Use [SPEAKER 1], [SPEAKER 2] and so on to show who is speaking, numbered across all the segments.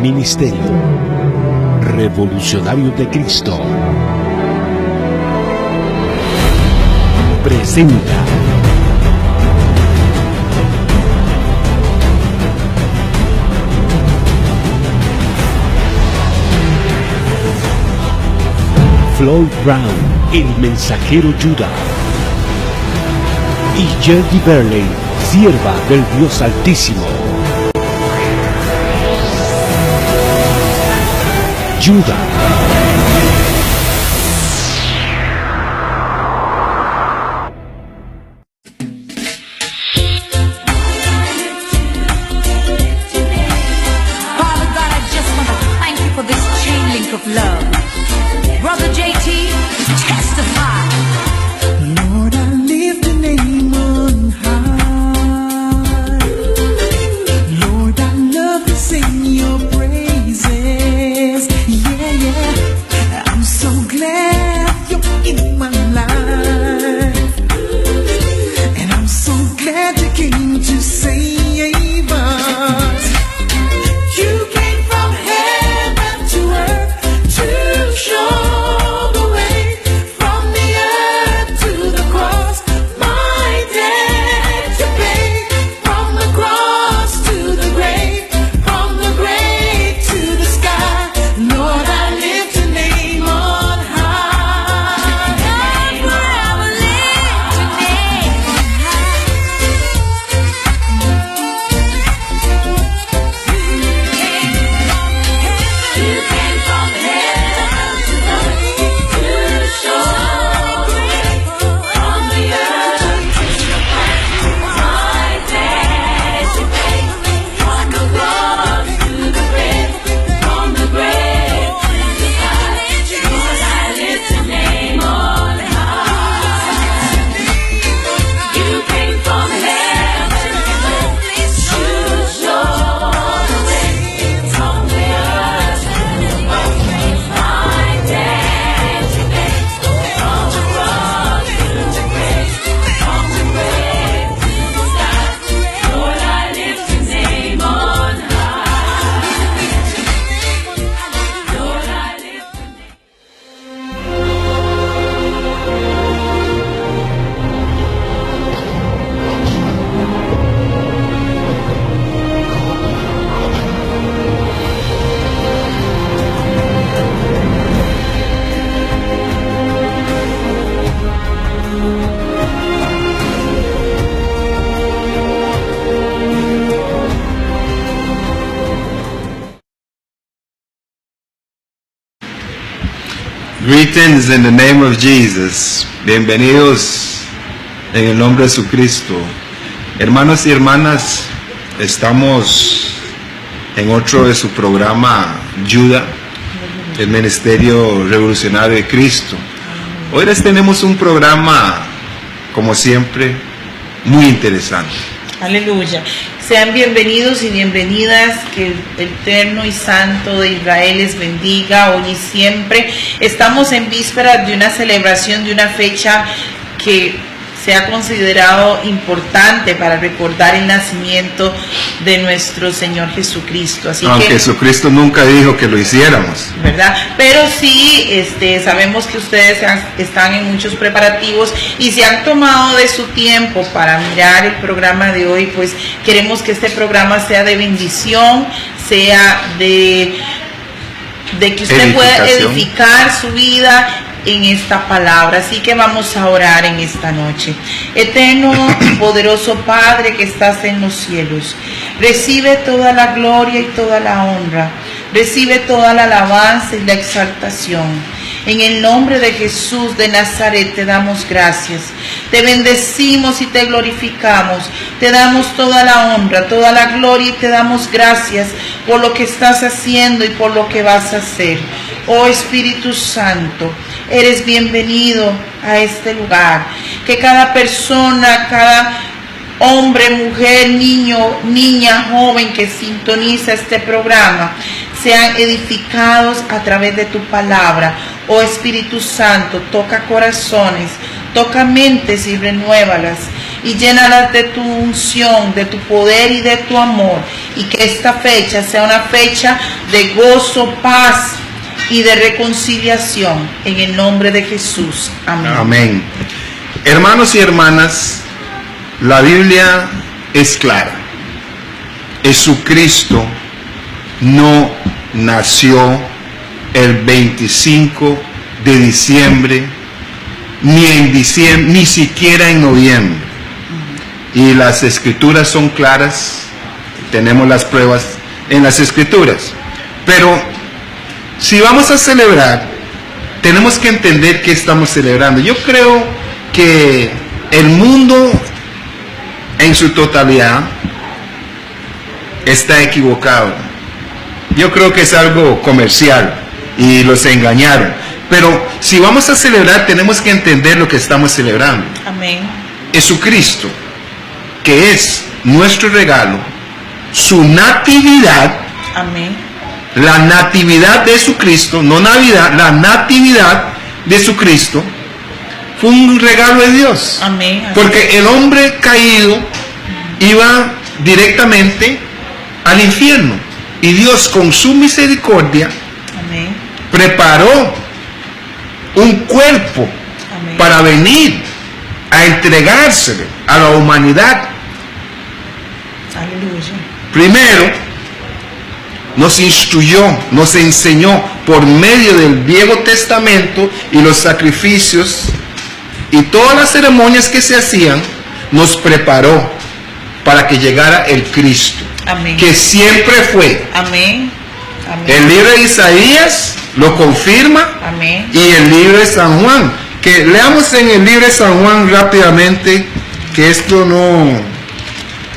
[SPEAKER 1] Ministerio Revolucionario de Cristo presenta Floyd Brown, el mensajero Judá, y Jerry Berley, sierva del Dios Altísimo. Judá.
[SPEAKER 2] Greetings in the name of Jesus. Bienvenidos en el nombre de Jesucristo. Hermanos y hermanas, estamos en otro de su programa Judá, el Ministerio Revolucionario de Cristo. Hoy les tenemos un programa, como siempre, muy interesante.
[SPEAKER 3] Aleluya. Sean bienvenidos y bienvenidas, que el Eterno y Santo de Israel les bendiga hoy y siempre. Estamos en vísperas de una celebración, de una fecha que se ha considerado importante para recordar el nacimiento de nuestro Señor Jesucristo.
[SPEAKER 2] Aunque Jesucristo nunca dijo que lo hiciéramos,
[SPEAKER 3] ¿verdad? Pero sí, sabemos que ustedes están en muchos preparativos y se han tomado de su tiempo para mirar el programa de hoy. Pues queremos que este programa sea de bendición, sea de que usted pueda edificar su vida en esta palabra. Así que vamos a orar en esta noche. Eterno y poderoso Padre que estás en los cielos, recibe toda la gloria y toda la honra, recibe toda la alabanza y la exaltación. En el nombre de Jesús de Nazaret te damos gracias, te bendecimos y te glorificamos, te damos toda la honra, toda la gloria y te damos gracias por lo que estás haciendo y por lo que vas a hacer. Oh Espíritu Santo, eres bienvenido a este lugar. Que cada persona, cada hombre, mujer, niño, niña, joven que sintoniza este programa, sean edificados a través de tu palabra. Oh Espíritu Santo, toca corazones, toca mentes y renuévalas, y llénalas de tu unción, de tu poder y de tu amor, y que esta fecha sea una fecha de gozo, paz y de reconciliación en el nombre de Jesús. Amén.
[SPEAKER 2] Amén. Hermanos y hermanas, la Biblia es clara. Jesucristo no nació el 25 de diciembre, ni siquiera en noviembre. Y las escrituras son claras, tenemos las pruebas en las escrituras. Pero si vamos a celebrar, tenemos que entender qué estamos celebrando. Yo creo que el mundo en su totalidad está equivocado. Yo creo que es algo comercial y los engañaron. Pero si vamos a celebrar, tenemos que entender lo que estamos celebrando.
[SPEAKER 3] Amén.
[SPEAKER 2] Jesucristo, que es nuestro regalo, su natividad.
[SPEAKER 3] Amén.
[SPEAKER 2] La natividad de Jesucristo, no Navidad, la natividad de Jesucristo fue un regalo de Dios.
[SPEAKER 3] Amén.
[SPEAKER 2] Porque el hombre caído iba directamente al infierno. Y Dios, con su misericordia,
[SPEAKER 3] Amén.
[SPEAKER 2] preparó un cuerpo
[SPEAKER 3] Amén.
[SPEAKER 2] para venir a entregársele a la humanidad.
[SPEAKER 3] Aleluya.
[SPEAKER 2] Primero, nos instruyó, nos enseñó por medio del Viejo Testamento y los sacrificios y todas las ceremonias que se hacían, nos preparó para que llegara el Cristo.
[SPEAKER 3] Amén.
[SPEAKER 2] Que siempre fue.
[SPEAKER 3] Amén. Amén.
[SPEAKER 2] El libro de Isaías lo confirma.
[SPEAKER 3] Amén.
[SPEAKER 2] Y el libro de San Juan. Que leamos en el libro de San Juan rápidamente, que esto no,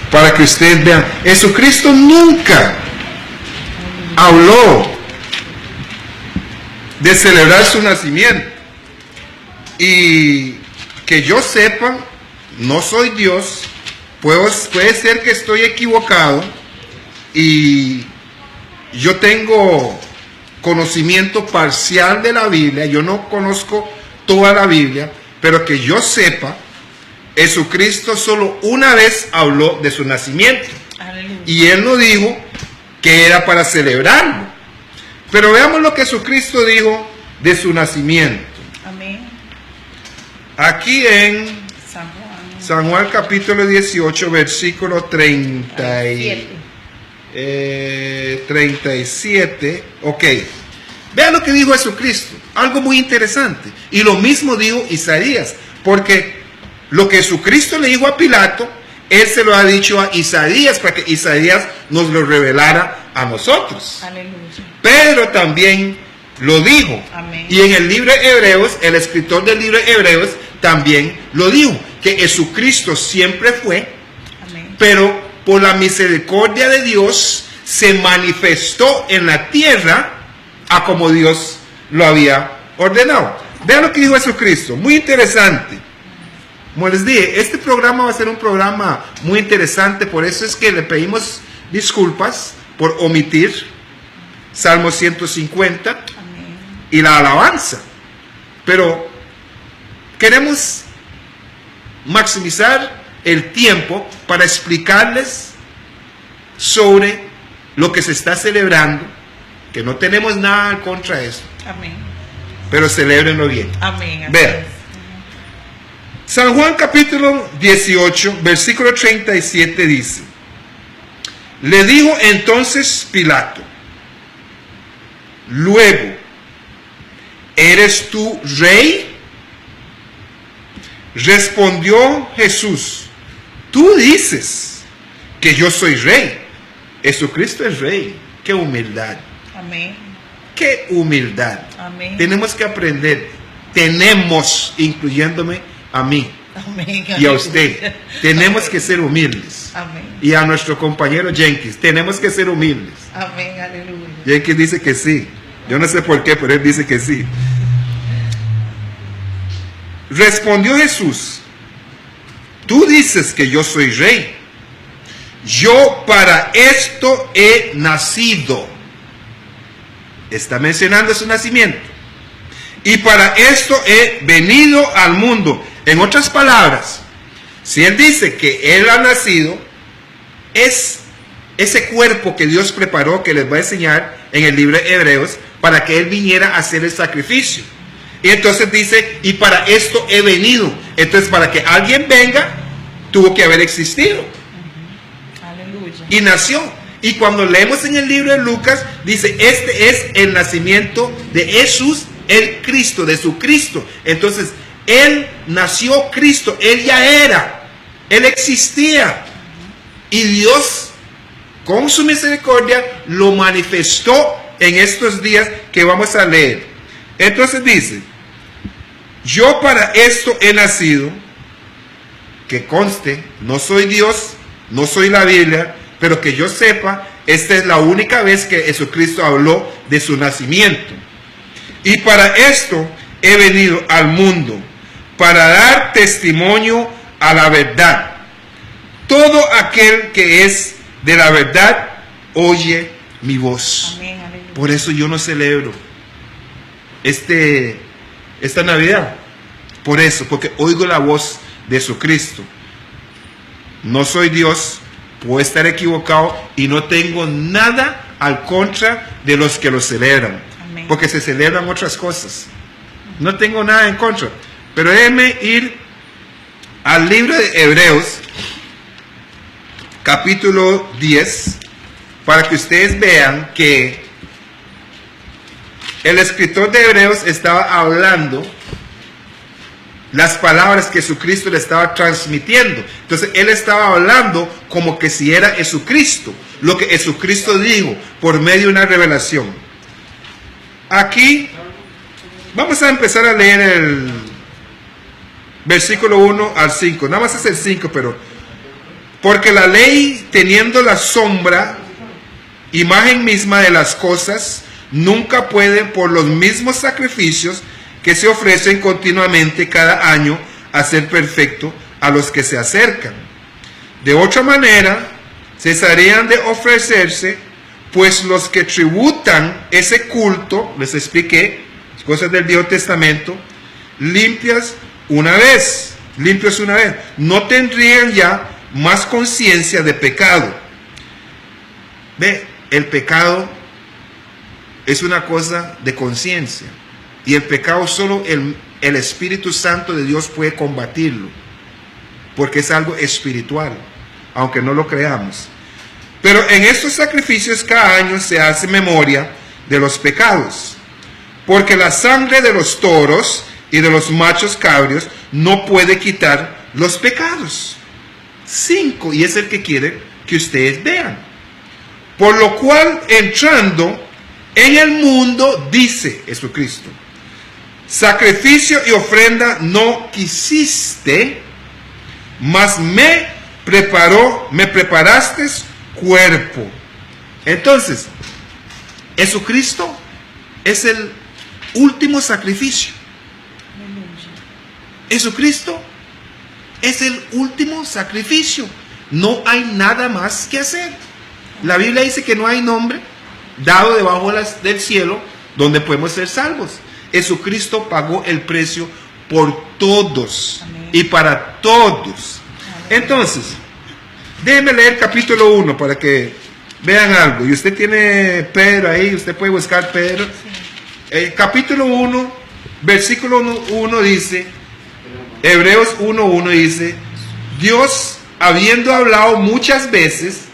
[SPEAKER 2] para que ustedes vean. Jesucristo nunca habló de celebrar su nacimiento. Y que yo sepa, no soy Dios, puede ser que estoy equivocado y yo tengo conocimiento parcial de la Biblia, yo no conozco toda la Biblia, pero que yo sepa, Jesucristo solo una vez habló de su nacimiento.
[SPEAKER 3] Aleluya.
[SPEAKER 2] Y él no dijo que era para celebrarlo. Pero veamos lo que Jesucristo dijo de su nacimiento.
[SPEAKER 3] Amén.
[SPEAKER 2] Aquí en
[SPEAKER 3] San Juan.
[SPEAKER 2] San Juan capítulo 18, versículo 37. Ok. Vean lo que dijo Jesucristo. Algo muy interesante. Y lo mismo dijo Isaías. Porque lo que Jesucristo le dijo a Pilato, él se lo ha dicho a Isaías para que Isaías nos lo revelara a nosotros.
[SPEAKER 3] Aleluya.
[SPEAKER 2] Pedro también lo dijo.
[SPEAKER 3] Amén.
[SPEAKER 2] Y en el libro de Hebreos, el escritor del libro de Hebreos también lo dijo. Que Jesucristo siempre fue,
[SPEAKER 3] Amén.
[SPEAKER 2] pero por la misericordia de Dios se manifestó en la tierra a como Dios lo había ordenado. Vean lo que dijo Jesucristo. Muy interesante. Como les dije, este programa va a ser un programa muy interesante, por eso es que le pedimos disculpas por omitir Salmo 150
[SPEAKER 3] Amén.
[SPEAKER 2] y la alabanza. Pero queremos maximizar el tiempo para explicarles sobre lo que se está celebrando, que no tenemos nada contra eso,
[SPEAKER 3] Amén.
[SPEAKER 2] pero celébrenlo bien.
[SPEAKER 3] Amén.
[SPEAKER 2] Vean. San Juan capítulo 18, versículo 37 dice: le dijo entonces Pilato, luego, ¿eres tú rey? Respondió Jesús, tú dices que yo soy rey. Jesucristo es rey. Qué humildad.
[SPEAKER 3] Amén.
[SPEAKER 2] Qué humildad.
[SPEAKER 3] Amén.
[SPEAKER 2] Tenemos que aprender. Tenemos, incluyéndome a mí
[SPEAKER 3] Amén.
[SPEAKER 2] y a usted, tenemos que ser humildes.
[SPEAKER 3] Amén.
[SPEAKER 2] Y a nuestro compañero Jenkins, tenemos que ser humildes.
[SPEAKER 3] Amén. Aleluya.
[SPEAKER 2] Jenkins dice que sí. Yo no sé por qué, pero él dice que sí. Respondió Jesús, tú dices que yo soy rey. Yo para esto he nacido. Está mencionando su nacimiento. Y para esto he venido al mundo. En otras palabras, si él dice que él ha nacido, es ese cuerpo que Dios preparó, que les va a enseñar en el libro de Hebreos, para que Él viniera a hacer el sacrificio. Y entonces dice, y para esto he venido. Entonces, para que alguien venga, tuvo que haber existido.
[SPEAKER 3] Aleluya.
[SPEAKER 2] Y nació. Y cuando leemos en el libro de Lucas, dice, este es el nacimiento de Jesús, el Cristo, de su Cristo. Entonces, Él nació Cristo, Él ya era, Él existía. Y Dios, con su misericordia, lo manifestó en estos días que vamos a leer. Entonces dice, yo para esto he nacido, que conste, no soy Dios, no soy la Biblia, pero que yo sepa, esta es la única vez que Jesucristo habló de su nacimiento. Y para esto he venido al mundo, para dar testimonio a la verdad. Todo aquel que es de la verdad, oye mi voz.
[SPEAKER 3] Amén, aleluya.
[SPEAKER 2] Por eso yo no celebro esta Navidad. Por eso, porque oigo la voz de Jesucristo. No soy Dios, puedo estar equivocado y no tengo nada al contra de los que lo celebran.
[SPEAKER 3] Amén.
[SPEAKER 2] Porque se celebran otras cosas. No tengo nada en contra. Pero déjenme ir al libro de Hebreos, capítulo 10, para que ustedes vean que el escritor de Hebreos estaba hablando las palabras que Jesucristo le estaba transmitiendo. Entonces él estaba hablando como que si era Jesucristo, lo que Jesucristo dijo por medio de una revelación. Aquí vamos a empezar a leer el versículo 1 al 5. Nada más es el 5, pero porque la ley, teniendo la sombra, imagen misma de las cosas, nunca puede, por los mismos sacrificios que se ofrecen continuamente cada año, hacer perfecto a los que se acercan. De otra manera, cesarían de ofrecerse, pues los que tributan ese culto, les expliqué, cosas del Viejo Testamento, limpios una vez, no tendrían ya más conciencia de pecado. Ve, el pecado es una cosa de conciencia. Y el pecado solo el Espíritu Santo de Dios puede combatirlo. Porque es algo espiritual, aunque no lo creamos. Pero en estos sacrificios cada año se hace memoria de los pecados. Porque la sangre de los toros y de los machos cabríos no puede quitar los pecados. 5, y es el que quiere que ustedes vean. Por lo cual, entrando en el mundo, dice Jesucristo, sacrificio y ofrenda no quisiste, mas me preparaste cuerpo. Entonces, Jesucristo es el último sacrificio. Jesucristo es el último sacrificio. No hay nada más que hacer. La Biblia dice que no hay nombre dado debajo del cielo donde podemos ser salvos. Jesucristo pagó el precio por todos. Amén. Y para todos. Amén. Entonces, déjenme leer capítulo 1 para que vean algo. Y usted tiene Pedro ahí, usted puede buscar Pedro. Sí. Capítulo 1, versículo 1 dice, Hebreos 1:1 dice, Dios, habiendo hablado muchas veces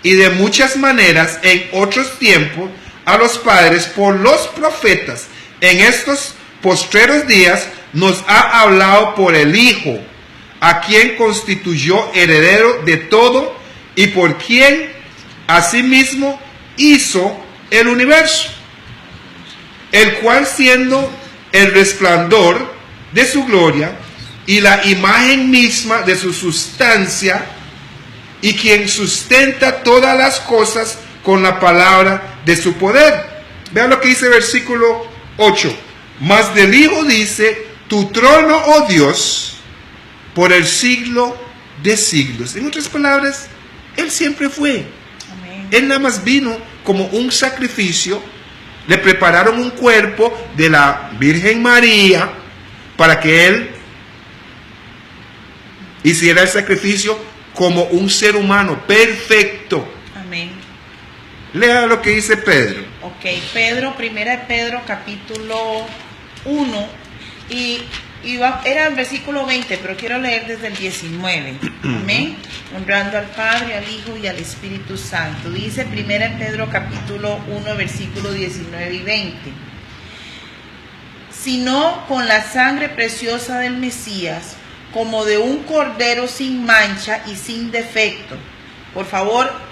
[SPEAKER 2] y de muchas maneras en otros tiempos a los padres por los profetas, en estos postreros días nos ha hablado por el Hijo, a quien constituyó heredero de todo y por quien asimismo hizo el universo, el cual siendo el resplandor de su gloria y la imagen misma de su sustancia, y quien sustenta todas las cosas con la palabra de su poder. Vean lo que dice el versículo 8. Mas del Hijo dice, tu trono, oh Dios, por el siglo de siglos. En otras palabras, Él siempre fue. Amén. Él nada más vino como un sacrificio. Le prepararon un cuerpo de la Virgen María para que Él hiciera el sacrificio como un ser humano perfecto. Amén. Lea lo que dice Pedro.
[SPEAKER 3] Ok, primera de Pedro, capítulo 1, era el versículo 20, pero quiero leer desde el 19. Amén. Honrando al Padre, al Hijo y al Espíritu Santo. Dice primera de Pedro, capítulo 1, versículo 19 y 20. Sino con la sangre preciosa del Mesías, como de un cordero sin mancha y sin defecto. Por favor,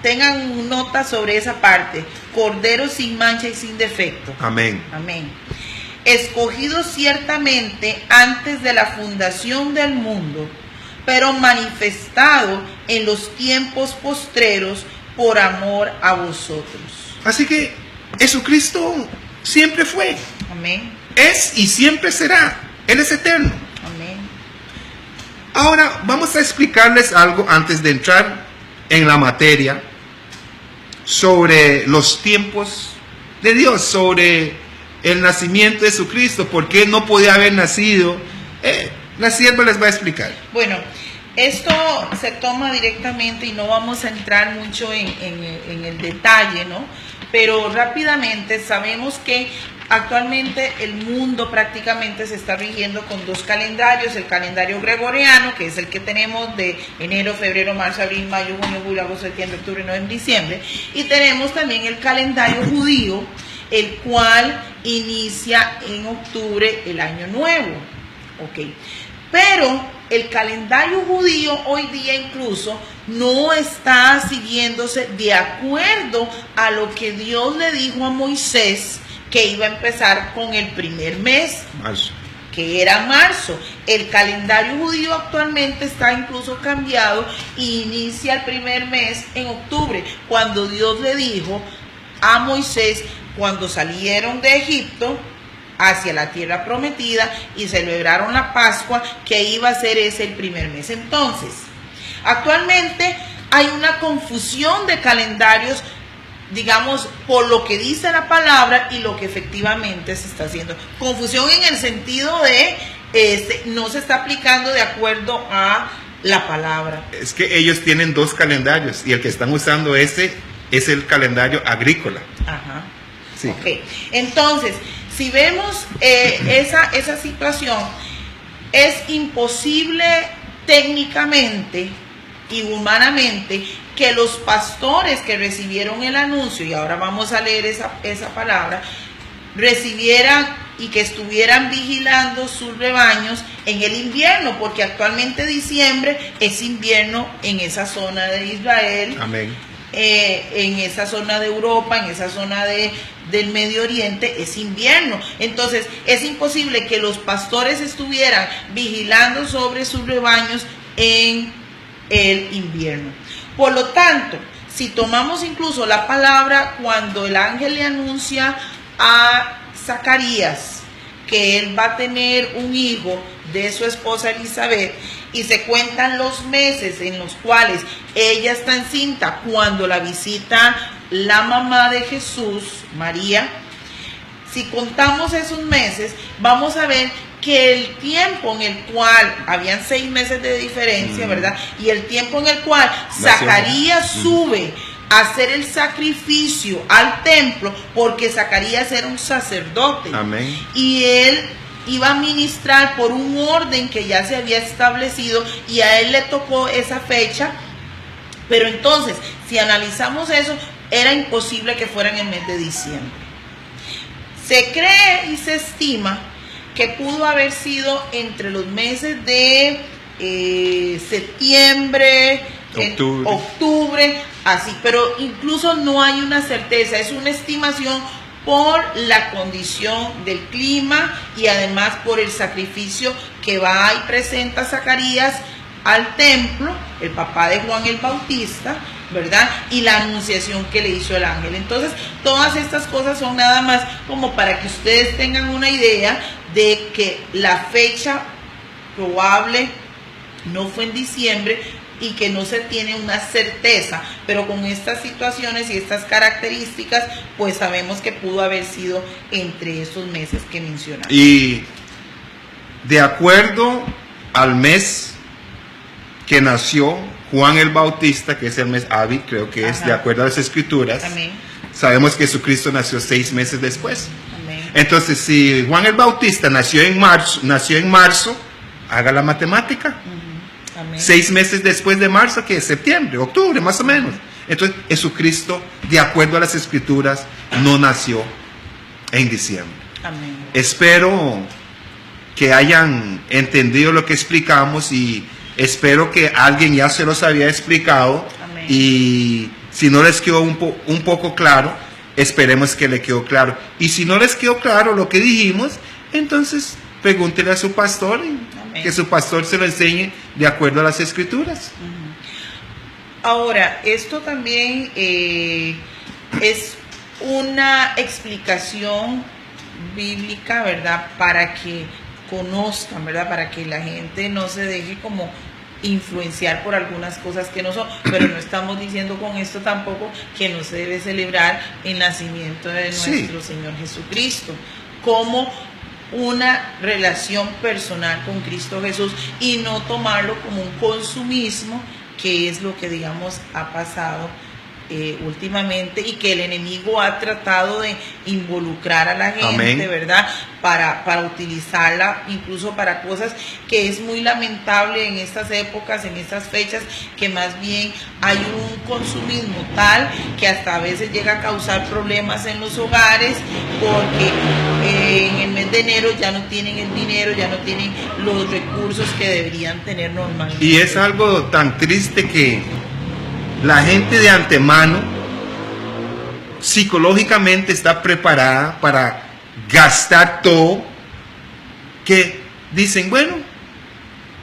[SPEAKER 3] tengan nota sobre esa parte. Cordero sin mancha y sin defecto.
[SPEAKER 2] Amén.
[SPEAKER 3] Amén. Escogido ciertamente antes de la fundación del mundo, pero manifestado en los tiempos postreros por amor a vosotros.
[SPEAKER 2] Así que Jesucristo siempre fue,
[SPEAKER 3] Amén.
[SPEAKER 2] es y siempre será. Él es eterno.
[SPEAKER 3] Amén.
[SPEAKER 2] Ahora vamos a explicarles algo antes de entrar en la materia sobre los tiempos de Dios, sobre el nacimiento de Jesucristo, por qué no podía haber nacido. La sierva les va a explicar.
[SPEAKER 3] Bueno, esto se toma directamente y no vamos a entrar mucho en el detalle, ¿no? Pero rápidamente sabemos que actualmente el mundo prácticamente se está rigiendo con dos calendarios: el calendario gregoriano, que es el que tenemos de enero, febrero, marzo, abril, mayo, junio, julio, agosto, septiembre, octubre, noviembre, diciembre, y tenemos también el calendario judío, el cual inicia en octubre el año nuevo. Ok, pero el calendario judío hoy día incluso no está siguiéndose de acuerdo a lo que Dios le dijo a Moisés, que iba a empezar con el primer mes,
[SPEAKER 2] Marzo.
[SPEAKER 3] que era marzo. El calendario judío actualmente está incluso cambiado e inicia el primer mes en octubre, cuando Dios le dijo a Moisés, cuando salieron de Egipto hacia la tierra prometida y celebraron la Pascua, que iba a ser ese el primer mes. Entonces, actualmente hay una confusión de calendarios, digamos, por lo que dice la palabra y lo que efectivamente se está haciendo. Confusión en el sentido de no se está aplicando de acuerdo a la palabra.
[SPEAKER 2] Es que ellos tienen dos calendarios y el que están usando es el calendario agrícola.
[SPEAKER 3] Ajá.
[SPEAKER 2] Sí.
[SPEAKER 3] Ok, entonces, si vemos esa situación, es imposible técnicamente y humanamente que los pastores que recibieron el anuncio, y ahora vamos a leer esa palabra, recibieran y que estuvieran vigilando sus rebaños en el invierno, porque actualmente diciembre es invierno en esa zona de Israel.
[SPEAKER 2] Amén.
[SPEAKER 3] En esa zona de Europa, en esa zona del Medio Oriente, es invierno. Entonces es imposible que los pastores estuvieran vigilando sobre sus rebaños en el invierno. Por lo tanto, si tomamos incluso la palabra cuando el ángel le anuncia a Zacarías que él va a tener un hijo de su esposa Elizabeth, y se cuentan los meses en los cuales ella está encinta cuando la visita la mamá de Jesús, María. Si contamos esos meses, vamos a ver que el tiempo en el cual, habían 6 meses de diferencia, ¿verdad? Y el tiempo en el cual Zacarías sube a hacer el sacrificio al templo, porque Zacarías era un sacerdote.
[SPEAKER 2] Amén.
[SPEAKER 3] Y él iba a ministrar por un orden que ya se había establecido, y a él le tocó esa fecha. Pero entonces, si analizamos eso, era imposible que fuera en el mes de diciembre. Se cree y se estima que pudo haber sido entre los meses de septiembre, octubre, así, pero incluso no hay una certeza, es una estimación por la condición del clima y además por el sacrificio que va y presenta Zacarías al templo, el papá de Juan el Bautista, ¿verdad? Y la anunciación que le hizo el ángel. Entonces, todas estas cosas son nada más como para que ustedes tengan una idea de que la fecha probable no fue en diciembre y que no se tiene una certeza, pero con estas situaciones y estas características, pues sabemos que pudo haber sido entre esos meses que mencionamos.
[SPEAKER 2] Y de acuerdo al mes que nació Juan el Bautista, que es el mes Abi, creo que es
[SPEAKER 3] Ajá.
[SPEAKER 2] de acuerdo a las escrituras.
[SPEAKER 3] Amén.
[SPEAKER 2] Sabemos que Jesucristo nació 6 meses después.
[SPEAKER 3] Amén.
[SPEAKER 2] Entonces, si Juan el Bautista nació en marzo, haga la matemática.
[SPEAKER 3] Amén.
[SPEAKER 2] 6 meses después de marzo, que es septiembre, octubre, más o menos. Entonces, Jesucristo, de acuerdo a las escrituras, no nació en diciembre.
[SPEAKER 3] Amén.
[SPEAKER 2] Espero que hayan entendido lo que explicamos y espero que alguien ya se los había explicado.
[SPEAKER 3] Amén.
[SPEAKER 2] Y si no les quedó un poco claro, esperemos que le quedó claro. Y si no les quedó claro lo que dijimos, entonces pregúntele a su pastor y
[SPEAKER 3] Amén.
[SPEAKER 2] que su pastor se lo enseñe de acuerdo a las escrituras.
[SPEAKER 3] Ahora, esto también es una explicación bíblica, ¿verdad? Para que conozcan, ¿verdad? Para que la gente no se deje como influenciar por algunas cosas que no son, pero no estamos diciendo con esto tampoco que no se debe celebrar el nacimiento de nuestro Señor Jesucristo, como una relación personal con Cristo Jesús y no tomarlo como un consumismo, que es lo que, digamos, ha pasado últimamente y que el enemigo ha tratado de involucrar a la gente,
[SPEAKER 2] Amén.
[SPEAKER 3] ¿verdad? Para utilizarla incluso para cosas que es muy lamentable en estas épocas, en estas fechas, que más bien hay un consumismo tal que hasta a veces llega a causar problemas en los hogares porque en el mes de enero ya no tienen el dinero, ya no tienen los recursos que deberían tener normalmente.
[SPEAKER 2] Y es algo tan triste que la gente de antemano psicológicamente está preparada para gastar todo, que dicen, bueno,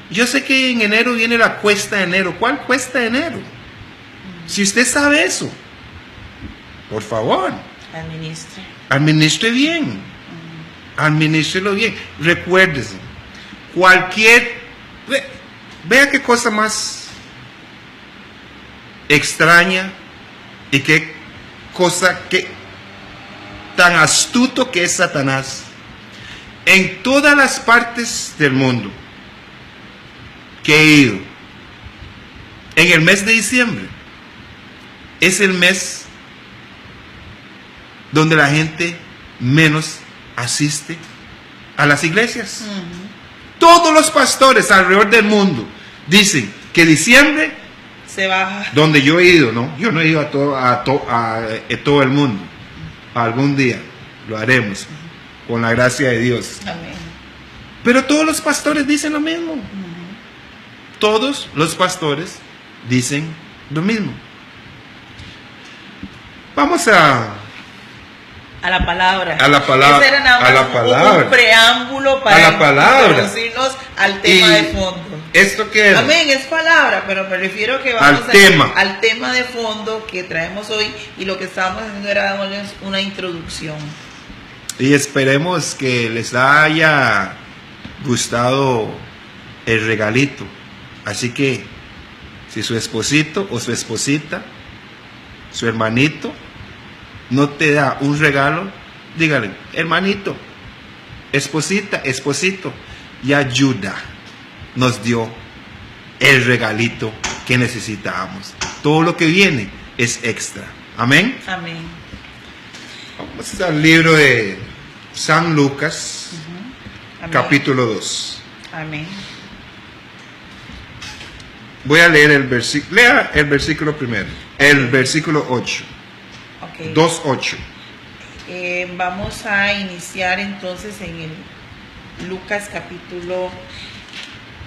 [SPEAKER 2] yo sé que en enero viene la cuesta de enero. ¿Cuál cuesta de enero? Si usted sabe eso, por favor, administre bien, administrelo bien. Recuérdese, vea qué cosa más extraña y qué cosa que tan astuto que es Satanás. En todas las partes del mundo que he ido, en el mes de diciembre es el mes donde la gente menos asiste a las iglesias. Todos los pastores alrededor del mundo dicen que diciembre
[SPEAKER 3] se baja.
[SPEAKER 2] Donde yo he ido, ¿no? Yo no he ido a todo el mundo. Algún día lo haremos, con la gracia de Dios.
[SPEAKER 3] Amén.
[SPEAKER 2] Pero todos los pastores dicen lo mismo. Todos los pastores dicen lo mismo. Vamos a
[SPEAKER 3] la palabra.
[SPEAKER 2] A la palabra.
[SPEAKER 3] Ese era nada más
[SPEAKER 2] A la palabra.
[SPEAKER 3] un preámbulo
[SPEAKER 2] A
[SPEAKER 3] para
[SPEAKER 2] la palabra.
[SPEAKER 3] introducirnos al tema
[SPEAKER 2] Y
[SPEAKER 3] de fondo.
[SPEAKER 2] ¿Esto qué es?
[SPEAKER 3] Amén, es palabra, pero me refiero que vamos al tema de fondo que traemos hoy, y lo que estábamos haciendo era darles una introducción.
[SPEAKER 2] Y esperemos que les haya gustado el regalito. Así que si su esposito o su esposita, su hermanito, no te da un regalo, dígale, hermanito, esposita, esposito, y ayuda. Nos dio el regalito que necesitábamos. Todo lo que viene es extra. Amén.
[SPEAKER 3] Amén.
[SPEAKER 2] Vamos al libro de San Lucas,
[SPEAKER 3] Amén.
[SPEAKER 2] capítulo 2.
[SPEAKER 3] Amén.
[SPEAKER 2] Voy a leer el versículo. Lea el versículo primero. El versículo 8.
[SPEAKER 3] Okay.
[SPEAKER 2] 2:8.
[SPEAKER 3] Vamos a iniciar entonces en el Lucas capítulo.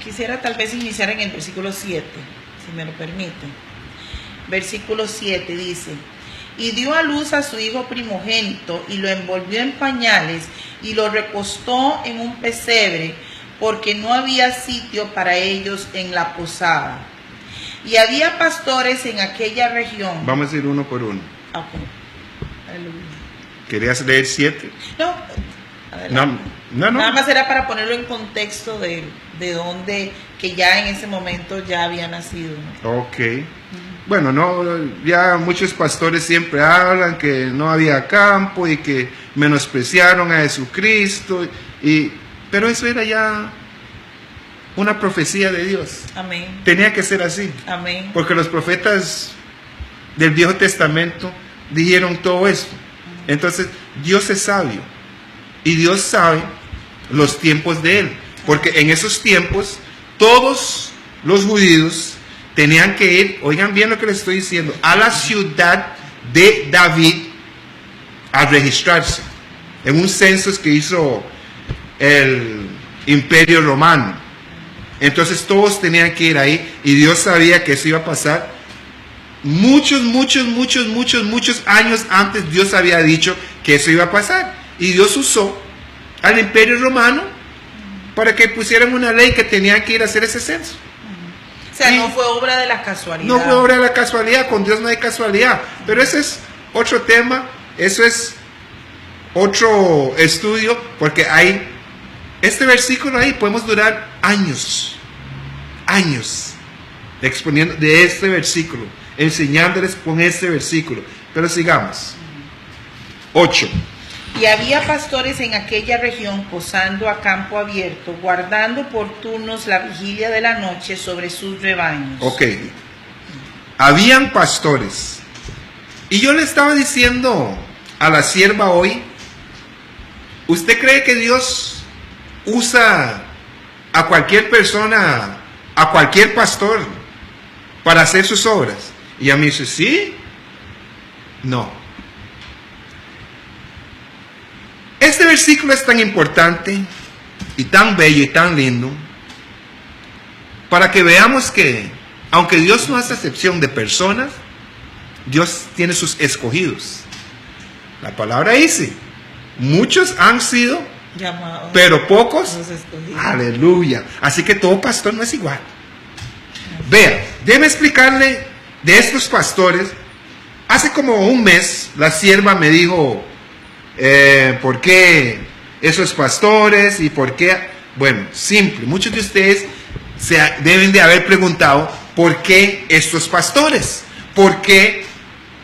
[SPEAKER 3] Quisiera tal vez iniciar en el versículo 7, si me lo permiten. Versículo 7 dice: y dio a luz a su hijo primogénito, y lo envolvió en pañales, y lo recostó en un pesebre, porque no había sitio para ellos en la posada. Y había pastores en aquella región.
[SPEAKER 2] Vamos a ir uno por uno.
[SPEAKER 3] Okay. Aleluya.
[SPEAKER 2] ¿Querías leer 7?
[SPEAKER 3] No, adelante.
[SPEAKER 2] No.
[SPEAKER 3] Nada más era para ponerlo en contexto de dónde, que ya en ese momento ya había nacido, ¿no?
[SPEAKER 2] Ok. Bueno, no, ya muchos pastores siempre hablan que no había campo y que menospreciaron a Jesucristo, pero eso era ya una profecía de Dios.
[SPEAKER 3] Amén.
[SPEAKER 2] Tenía que ser así.
[SPEAKER 3] Amén.
[SPEAKER 2] Porque los profetas del Viejo Testamento dijeron todo esto. Entonces, Dios es sabio. Y Dios sabe los tiempos de Él. Porque en esos tiempos, todos los judíos tenían que ir, oigan bien lo que les estoy diciendo, a la ciudad de David a registrarse. En un censo que hizo el Imperio Romano. Entonces todos tenían que ir ahí y Dios sabía que eso iba a pasar. Muchos años antes Dios había dicho que eso iba a pasar. Y Dios usó al Imperio Romano para que pusieran una ley que tenían que ir a hacer ese censo.
[SPEAKER 3] O sea,
[SPEAKER 2] Y
[SPEAKER 3] no fue obra de la casualidad.
[SPEAKER 2] no fue obra de la casualidad, con Dios no hay casualidad. Pero ese es otro tema, eso es otro estudio, porque hay este versículo ahí, podemos durar años exponiendo de este versículo, enseñándoles con este versículo. Pero sigamos. 8.
[SPEAKER 3] Y había pastores en aquella región posando a campo abierto, guardando por turnos la vigilia de la noche sobre sus rebaños.
[SPEAKER 2] Ok. Habían pastores. Y yo le estaba diciendo a la sierva hoy, ¿usted cree que Dios usa a cualquier persona, a cualquier pastor, para hacer sus obras? Y a mí dice, ¿sí? No. Este versículo es tan importante y tan bello y tan lindo para que veamos que, aunque Dios no hace excepción de personas, Dios tiene sus escogidos. La palabra dice, muchos han sido
[SPEAKER 3] Llamados,
[SPEAKER 2] pero pocos,
[SPEAKER 3] los escogidos.
[SPEAKER 2] aleluya. Así que todo pastor no es igual. Vean, déjeme explicarle de estos pastores. Hace como un mes la sierva me dijo, ¿por qué esos pastores y por qué? Bueno, simple, muchos de ustedes se deben de haber preguntado ¿por qué estos pastores? ¿Por qué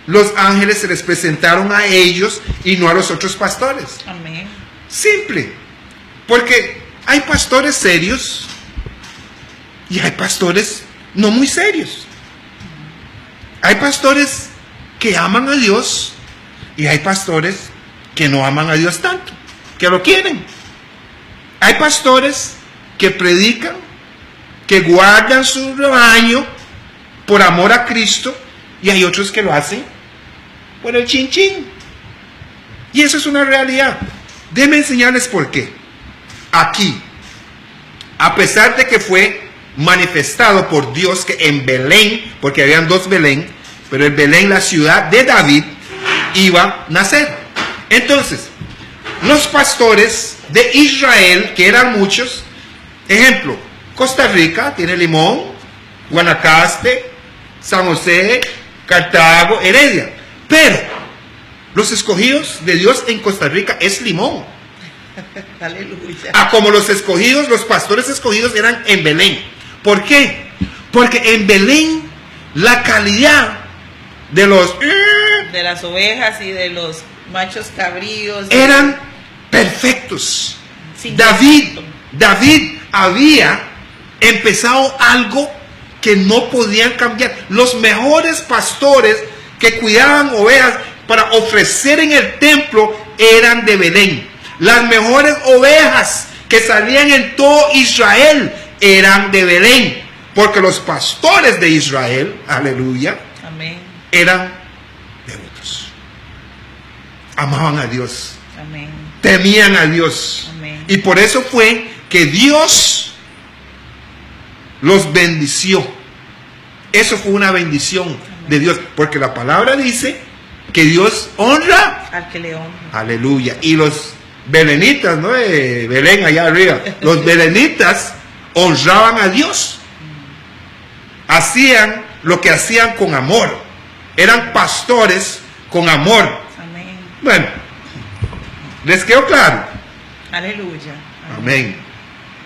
[SPEAKER 2] los ángeles se les presentaron a ellos y no a los otros pastores?
[SPEAKER 3] Amén.
[SPEAKER 2] Simple, porque hay pastores serios y hay pastores no muy serios. Hay pastores que aman a Dios y hay pastores que no aman a Dios tanto, que lo quieren. Hay pastores que predican, que guardan su rebaño por amor a Cristo, y hay otros que lo hacen por el chin chin. Y eso es una realidad. Déjenme enseñarles por qué. Aquí, a pesar de que fue manifestado por Dios que en Belén, porque habían dos Belén, pero en Belén, la ciudad de David, iba a nacer. Entonces, los pastores de Israel, que eran muchos, ejemplo, Costa Rica tiene Limón, Guanacaste, San José, Cartago, Heredia, pero los escogidos de Dios en Costa Rica es Limón.
[SPEAKER 3] Aleluya.
[SPEAKER 2] Como los escogidos, los pastores escogidos eran en Belén. ¿Por qué? Porque en Belén la calidad de
[SPEAKER 3] las ovejas y de los machos cabríos
[SPEAKER 2] eran perfectos.
[SPEAKER 3] Sin
[SPEAKER 2] David había empezado algo que no podían cambiar. Los mejores pastores que cuidaban ovejas para ofrecer en el templo eran de Belén. Las mejores ovejas que salían en todo Israel eran de Belén, porque los pastores de Israel, aleluya,
[SPEAKER 3] amén,
[SPEAKER 2] eran devotos, amaban a Dios,
[SPEAKER 3] amén,
[SPEAKER 2] temían a Dios,
[SPEAKER 3] amén.
[SPEAKER 2] Y por eso fue que Dios los bendició. Eso fue una bendición, amén, de Dios, porque la palabra dice que Dios honra
[SPEAKER 3] al que le honra,
[SPEAKER 2] aleluya. Y los belenitas, ¿no? De Belén allá arriba, los belenitas honraban a Dios, hacían lo que hacían con amor, eran pastores con amor.
[SPEAKER 3] Amén.
[SPEAKER 2] Bueno, ¿les quedó claro?
[SPEAKER 3] Aleluya.
[SPEAKER 2] Amén.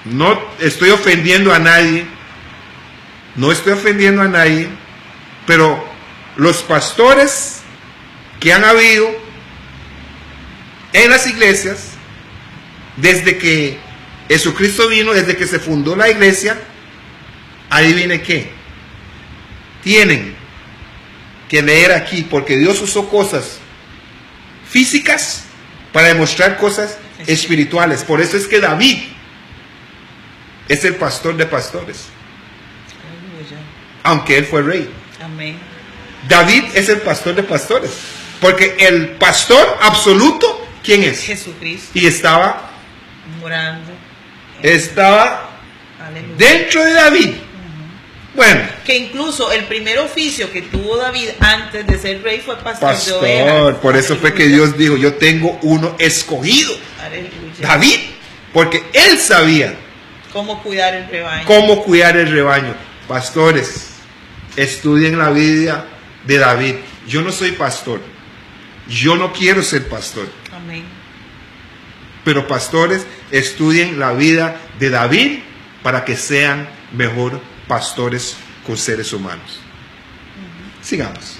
[SPEAKER 2] No estoy ofendiendo a nadie, no estoy ofendiendo a nadie, pero los pastores que han habido en las iglesias desde que Jesucristo vino desde que se fundó la iglesia. Adivine qué. Tienen que leer aquí, porque Dios usó cosas físicas para demostrar cosas espirituales. Por eso es que David es el pastor de pastores, aunque él fue rey.
[SPEAKER 3] Amén.
[SPEAKER 2] David es el pastor de pastores, porque el pastor absoluto, ¿quién es?
[SPEAKER 3] Jesucristo.
[SPEAKER 2] Y estaba
[SPEAKER 3] Morando. Aleluya.
[SPEAKER 2] dentro de David. Bueno,
[SPEAKER 3] Que incluso el primer oficio que tuvo David antes de ser rey fue pastor de ovejas.
[SPEAKER 2] pastor, por eso fue que Dios dijo, yo tengo uno escogido,
[SPEAKER 3] Aleluya.
[SPEAKER 2] David, porque él sabía
[SPEAKER 3] Cómo cuidar el rebaño.
[SPEAKER 2] cómo cuidar el rebaño. Pastores, estudien la vida de David. Yo no soy pastor, yo no quiero ser pastor,
[SPEAKER 3] Amén.
[SPEAKER 2] pero pastores, estudien la vida de David para que sean mejor pastores con seres humanos. Sigamos.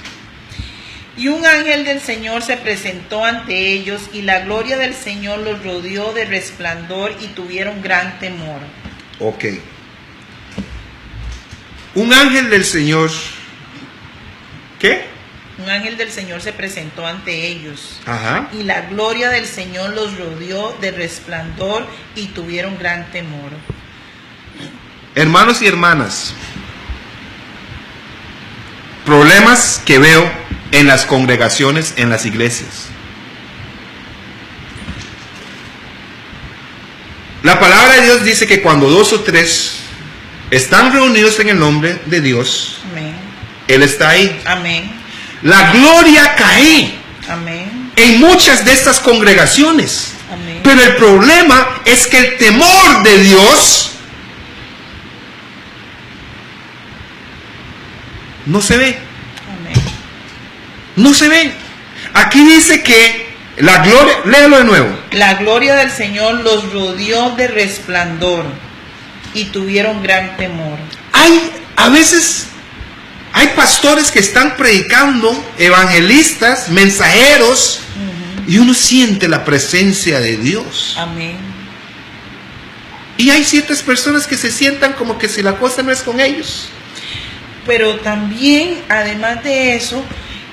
[SPEAKER 3] Y un ángel del Señor se presentó ante ellos, y la gloria del Señor los rodeó de resplandor, y tuvieron gran temor.
[SPEAKER 2] Ok. Un ángel del Señor, ¿qué?
[SPEAKER 3] Un ángel del Señor se presentó ante ellos,
[SPEAKER 2] Ajá.
[SPEAKER 3] y la gloria del Señor los rodeó de resplandor, y tuvieron gran temor.
[SPEAKER 2] Hermanos y hermanas, problemas que veo en las congregaciones, en las iglesias. La palabra de Dios dice que cuando 2 o 3 están reunidos en el nombre de Dios,
[SPEAKER 3] Amén.
[SPEAKER 2] Él está ahí.
[SPEAKER 3] Amén.
[SPEAKER 2] La gloria cae
[SPEAKER 3] Amén.
[SPEAKER 2] en muchas de estas congregaciones.
[SPEAKER 3] Amén.
[SPEAKER 2] Pero el problema es que el temor de Dios no se ve.
[SPEAKER 3] Amén.
[SPEAKER 2] No se ve. Aquí dice que la gloria, léelo de nuevo.
[SPEAKER 3] La gloria del Señor los rodeó de resplandor, y tuvieron gran temor.
[SPEAKER 2] A veces hay pastores que están predicando, evangelistas, mensajeros, y uno siente la presencia de Dios.
[SPEAKER 3] Amén.
[SPEAKER 2] Y hay ciertas personas que se sientan como que si la cosa no es con ellos.
[SPEAKER 3] Pero también, además de eso,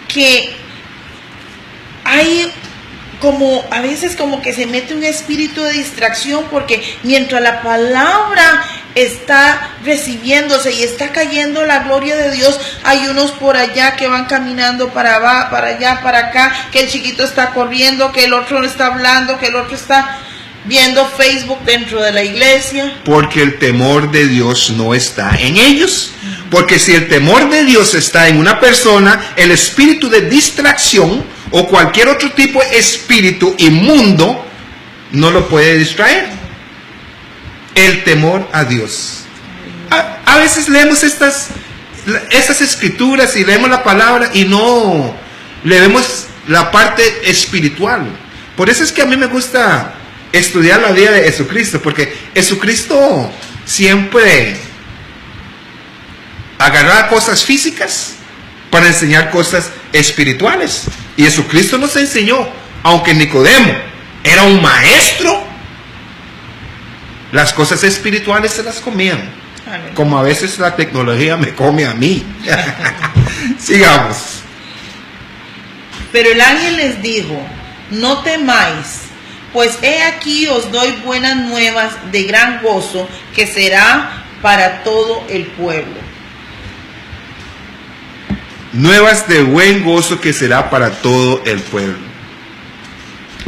[SPEAKER 3] que hay como a veces como que se mete un espíritu de distracción, porque mientras la palabra está recibiéndose y está cayendo la gloria de Dios, hay unos por allá que van caminando para allá, para acá, que el chiquito está corriendo, que el otro está hablando, que el otro está viendo Facebook dentro de la iglesia.
[SPEAKER 2] Porque el temor de Dios no está en ellos. Porque si el temor de Dios está en una persona, el espíritu de distracción o cualquier otro tipo de espíritu inmundo no lo puede distraer. El temor a Dios. A veces leemos estas escrituras y leemos la palabra y no le vemos la parte espiritual. Por eso es que a mí me gusta estudiar la vida de Jesucristo, porque Jesucristo siempre agarraba cosas físicas para enseñar cosas espirituales. Y Jesucristo nos enseñó, aunque Nicodemo era un maestro, las cosas espirituales se las comían, como a veces la tecnología me come a mí. Sigamos.
[SPEAKER 3] Pero el ángel les dijo: no temáis, pues he aquí os doy buenas nuevas de gran gozo, que será para todo el pueblo.
[SPEAKER 2] Nuevas de buen gozo que será para todo el pueblo.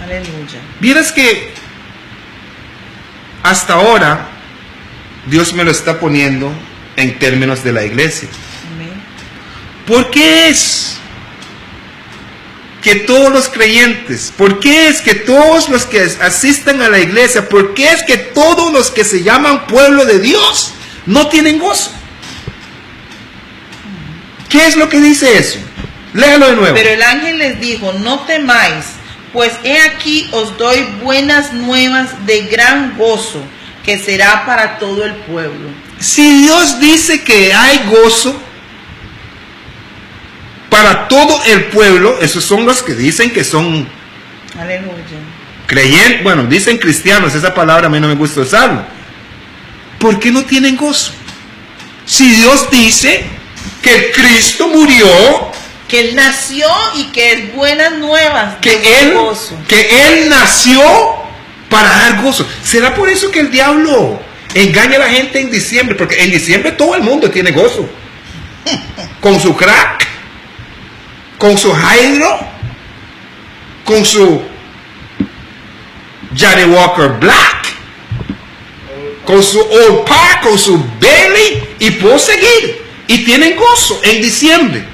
[SPEAKER 3] Aleluya.
[SPEAKER 2] Vieras que hasta ahora Dios me lo está poniendo en términos de la iglesia.
[SPEAKER 3] Amén.
[SPEAKER 2] ¿Por qué es que todos los creyentes, por qué es que todos los que asistan a la iglesia, por qué es que todos los que se llaman pueblo de Dios no tienen gozo? ¿Qué es lo que dice eso? Léalo de nuevo.
[SPEAKER 3] Pero el ángel les dijo: no temáis, pues he aquí os doy buenas nuevas de gran gozo, que será para todo el pueblo.
[SPEAKER 2] Si Dios dice que hay gozo para todo el pueblo, esos son los que dicen que son
[SPEAKER 3] Aleluya.
[SPEAKER 2] creyentes, bueno, dicen cristianos, esa palabra a mí no me gusta usarlo. ¿Por qué no tienen gozo? Si Dios dice que Cristo murió,
[SPEAKER 3] que Él nació y que es buenas nuevas,
[SPEAKER 2] que Él nació para dar gozo. ¿Será por eso que el diablo engaña a la gente en diciembre? Porque en diciembre todo el mundo tiene gozo. Con su crack, con su hydro, con su Johnny Walker Black, con su Old Park, con su Bailey, y puedo seguir. Y tienen gozo en diciembre.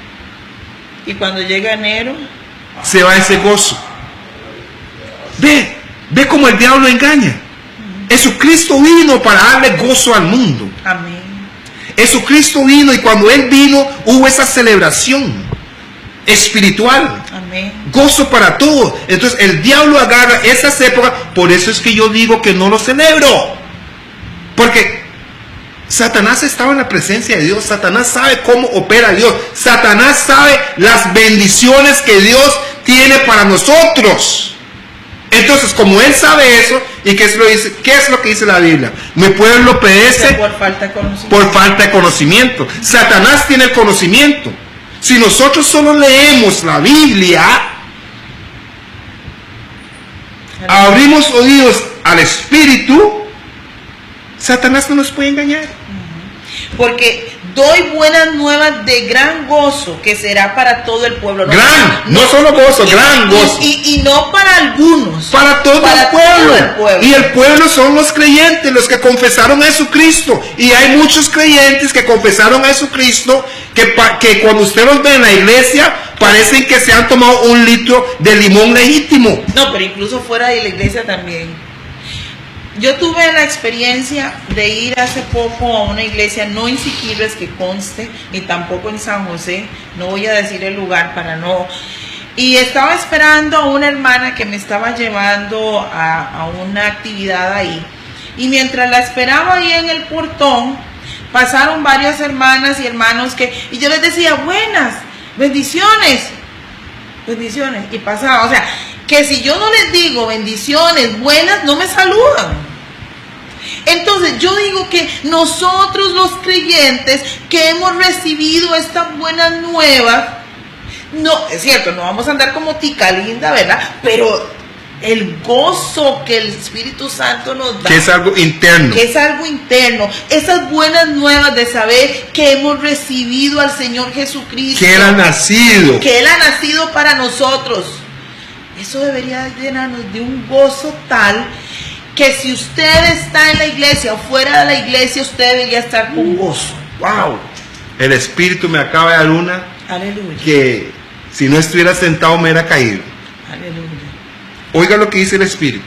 [SPEAKER 3] Y cuando llega enero,
[SPEAKER 2] se va ese gozo. Ve cómo el diablo engaña. Jesucristo vino para darle gozo al mundo.
[SPEAKER 3] amén.
[SPEAKER 2] Jesucristo vino, y cuando Él vino hubo esa celebración espiritual.
[SPEAKER 3] Amén.
[SPEAKER 2] Gozo para todos. Entonces el diablo agarra esas épocas. Por eso es que yo digo que no lo celebro. Porque Satanás estaba en la presencia de Dios. Satanás sabe cómo opera Dios. Satanás sabe las bendiciones que Dios tiene para nosotros. Entonces, como él sabe eso, ¿y qué es lo que dice la Biblia? Mi pueblo perece
[SPEAKER 3] por falta de conocimiento.
[SPEAKER 2] Por falta de conocimiento. Satanás tiene el conocimiento. Si nosotros solo leemos la Biblia, abrimos oídos al Espíritu, Satanás no nos puede engañar.
[SPEAKER 3] Porque doy buenas nuevas de gran gozo que será para todo el pueblo.
[SPEAKER 2] No solo gozo, gran gozo.
[SPEAKER 3] Y no para algunos.
[SPEAKER 2] Para todo el pueblo. Y el pueblo son los creyentes, los que confesaron a Jesucristo. Y hay muchos creyentes que confesaron a Jesucristo que cuando usted los ve en la iglesia parecen que se han tomado un litro de limón legítimo.
[SPEAKER 3] No, pero incluso fuera de la iglesia también. Yo tuve la experiencia de ir hace poco a una iglesia, no en Siquirres que conste, ni tampoco en San José, no voy a decir el lugar para no. Y estaba esperando a una hermana que me estaba llevando a una actividad ahí. Y mientras la esperaba ahí en el portón, pasaron varias hermanas y hermanos y yo les decía, buenas, bendiciones, bendiciones. Y pasaba, o sea, que si yo no les digo bendiciones buenas, no me saludan. Entonces yo digo que nosotros los creyentes que hemos recibido estas buenas nuevas, no, es cierto, no vamos a andar como tica linda, ¿verdad? Pero el gozo que el Espíritu Santo nos da,
[SPEAKER 2] que es algo interno,
[SPEAKER 3] esas buenas nuevas de saber que hemos recibido al Señor Jesucristo,
[SPEAKER 2] que Él ha nacido
[SPEAKER 3] para nosotros. Eso debería llenarnos de un gozo tal que si usted está en la iglesia o fuera de la iglesia, usted debería estar con gozo.
[SPEAKER 2] ¡Wow! El Espíritu me acaba de dar una.
[SPEAKER 3] Aleluya.
[SPEAKER 2] Que si no estuviera sentado me hubiera caído.
[SPEAKER 3] Aleluya.
[SPEAKER 2] Oiga lo que dice el Espíritu.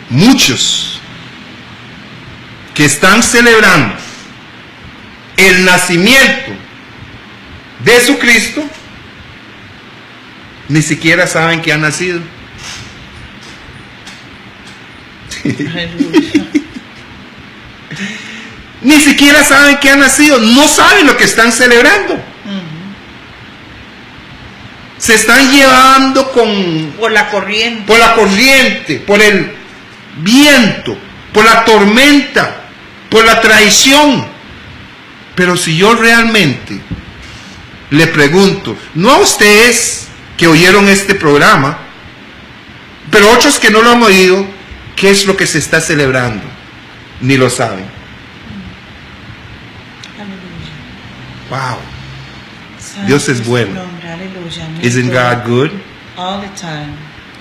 [SPEAKER 2] Muchos que están celebrando el nacimiento de Jesucristo ni siquiera saben que ha nacido. Ni siquiera saben que ha nacido, no saben lo que están celebrando. Se están llevando por la corriente, por el viento, por la tormenta, por la traición. Pero si yo realmente le pregunto, no a ustedes que oyeron este programa, pero otros que no lo han oído, ¿qué es lo que se está celebrando? Ni lo saben. Wow. Dios es bueno. Isn't God good?
[SPEAKER 3] All the time.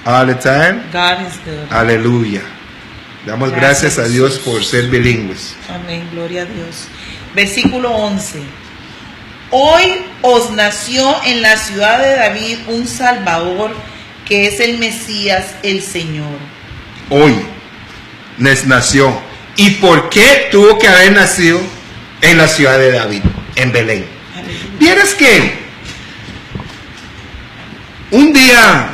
[SPEAKER 2] All the time?
[SPEAKER 3] God is good.
[SPEAKER 2] Aleluya. Damos gracias a Dios por ser bilingües.
[SPEAKER 3] Amén, gloria a Dios. Versículo 11. Hoy os nació en la ciudad de David un Salvador, que es el Mesías, el Señor.
[SPEAKER 2] Hoy les nació. ¿Y por qué tuvo que haber nacido en la ciudad de David, en Belén?
[SPEAKER 3] Aleluya.
[SPEAKER 2] Vieras que un día